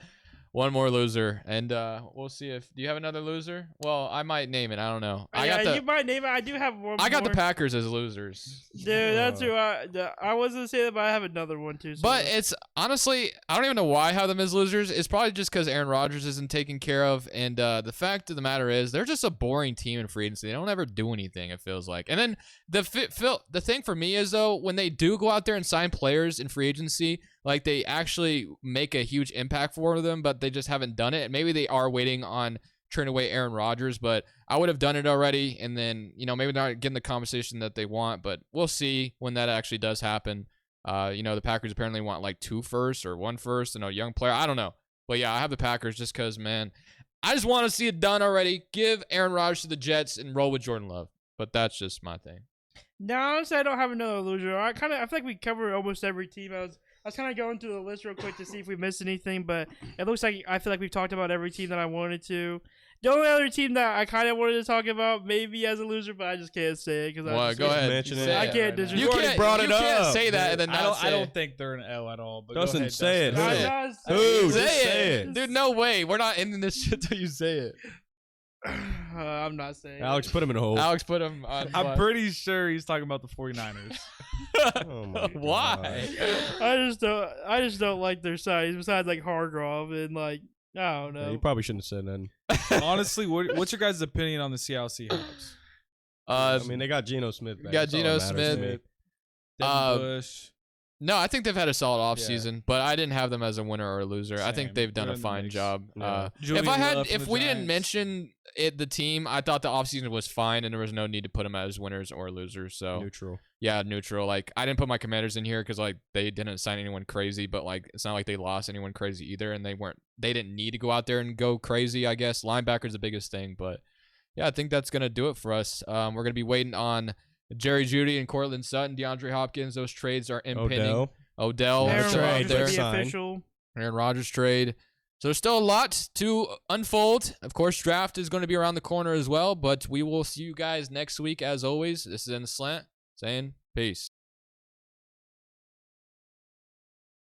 Speaker 1: one more loser, and we'll see if. Do you have another loser? Well, I might name it. I don't know. I
Speaker 2: yeah,
Speaker 1: got the.
Speaker 2: you might name it. I do have one.
Speaker 1: I got the
Speaker 2: more.
Speaker 1: Packers as losers.
Speaker 2: Dude, that's who I was gonna say that, but I have another one too. So
Speaker 1: But it's honestly, I don't even know why I have them as losers. It's probably just because Aaron Rodgers isn't taken care of. And the fact of the matter is, they're just a boring team in free agency. They don't ever do anything, it feels like. And then the thing for me is, though, when they do go out there and sign players in free agency, like they actually make a huge impact for them, but they just haven't done it. And maybe they are waiting on trading away Aaron Rodgers, but I would have done it already. And then, maybe not getting the conversation that they want, but we'll see when that actually does happen. The Packers apparently want like 2 firsts or 1 first and a young player. I don't know. But yeah, I have the Packers just because, man, I just want to see it done already. Give Aaron Rodgers to the Jets and roll with Jordan Love. But that's just my thing.
Speaker 2: No, honestly, I don't have another loser. I feel like we covered almost every team. I was kind of going through the list real quick to see if we missed anything, but it looks like I feel like we've talked about every team that I wanted to. The only other team that I kind of wanted to talk about, maybe as a loser, but I just can't say it because
Speaker 1: Go ahead.
Speaker 3: mention it.
Speaker 2: I can't.
Speaker 3: You
Speaker 1: You
Speaker 3: already
Speaker 1: can't,
Speaker 3: brought it
Speaker 1: you can't
Speaker 3: up.
Speaker 1: say that and then not say
Speaker 4: I don't
Speaker 1: it.
Speaker 4: think they're an L at all. But
Speaker 3: Dustin,
Speaker 4: go ahead,
Speaker 3: say it.
Speaker 4: Dustin.
Speaker 3: Who?
Speaker 2: I'm not
Speaker 3: Who?
Speaker 2: saying
Speaker 3: Just
Speaker 1: Say
Speaker 3: say
Speaker 1: it.
Speaker 3: it.
Speaker 1: Dude, no way. We're not ending this shit till you say it.
Speaker 2: I'm not saying.
Speaker 3: Alex, put him in a hole.
Speaker 1: Alex put him on.
Speaker 4: I'm pretty sure he's talking about the 49ers.
Speaker 3: Oh my
Speaker 1: Why?
Speaker 2: I just don't like their size. Besides like Hargrove and like I don't
Speaker 3: Yeah,
Speaker 2: know.
Speaker 3: you probably shouldn't have said nothing.
Speaker 4: Honestly, what's your guys' opinion on the Seattle Seahawks?
Speaker 3: I mean, they got Geno Smith back.
Speaker 1: got
Speaker 3: That's all
Speaker 1: Geno
Speaker 3: that matters to
Speaker 1: Smith.
Speaker 3: me.
Speaker 4: Devin Bush.
Speaker 1: No, I think they've had a solid
Speaker 4: Yeah.
Speaker 1: offseason, but I didn't have them as a winner or a loser. I think
Speaker 4: Same.
Speaker 1: they've done
Speaker 4: They're
Speaker 1: a
Speaker 4: in the
Speaker 1: fine
Speaker 4: mix.
Speaker 1: job.
Speaker 3: Yeah.
Speaker 4: Julian Love from
Speaker 1: If
Speaker 4: the
Speaker 1: we didn't
Speaker 4: Giants.
Speaker 1: mention the team, I thought the offseason was fine and there was no need to put them as winners or losers. So
Speaker 3: Neutral.
Speaker 1: yeah, neutral. Like I didn't put my Commanders in here because like they didn't sign anyone crazy, but like it's not like they lost anyone crazy either, and they didn't need to go out there and go crazy. I guess linebacker's the biggest thing, but yeah, I think that's gonna do it for us. We're gonna be waiting on Jerry Jeudy and Cortland Sutton, DeAndre Hopkins. Those trades are impending. Odell
Speaker 3: Aaron
Speaker 1: still
Speaker 2: Aaron
Speaker 1: out
Speaker 3: Rodgers
Speaker 1: there.
Speaker 2: Rodgers
Speaker 3: there.
Speaker 2: might be official.
Speaker 1: Aaron Rodgers trade. So there's still a lot to unfold. Of course, draft is going to be around the corner as well, but we will see you guys next week as always. This is In The Slant saying peace.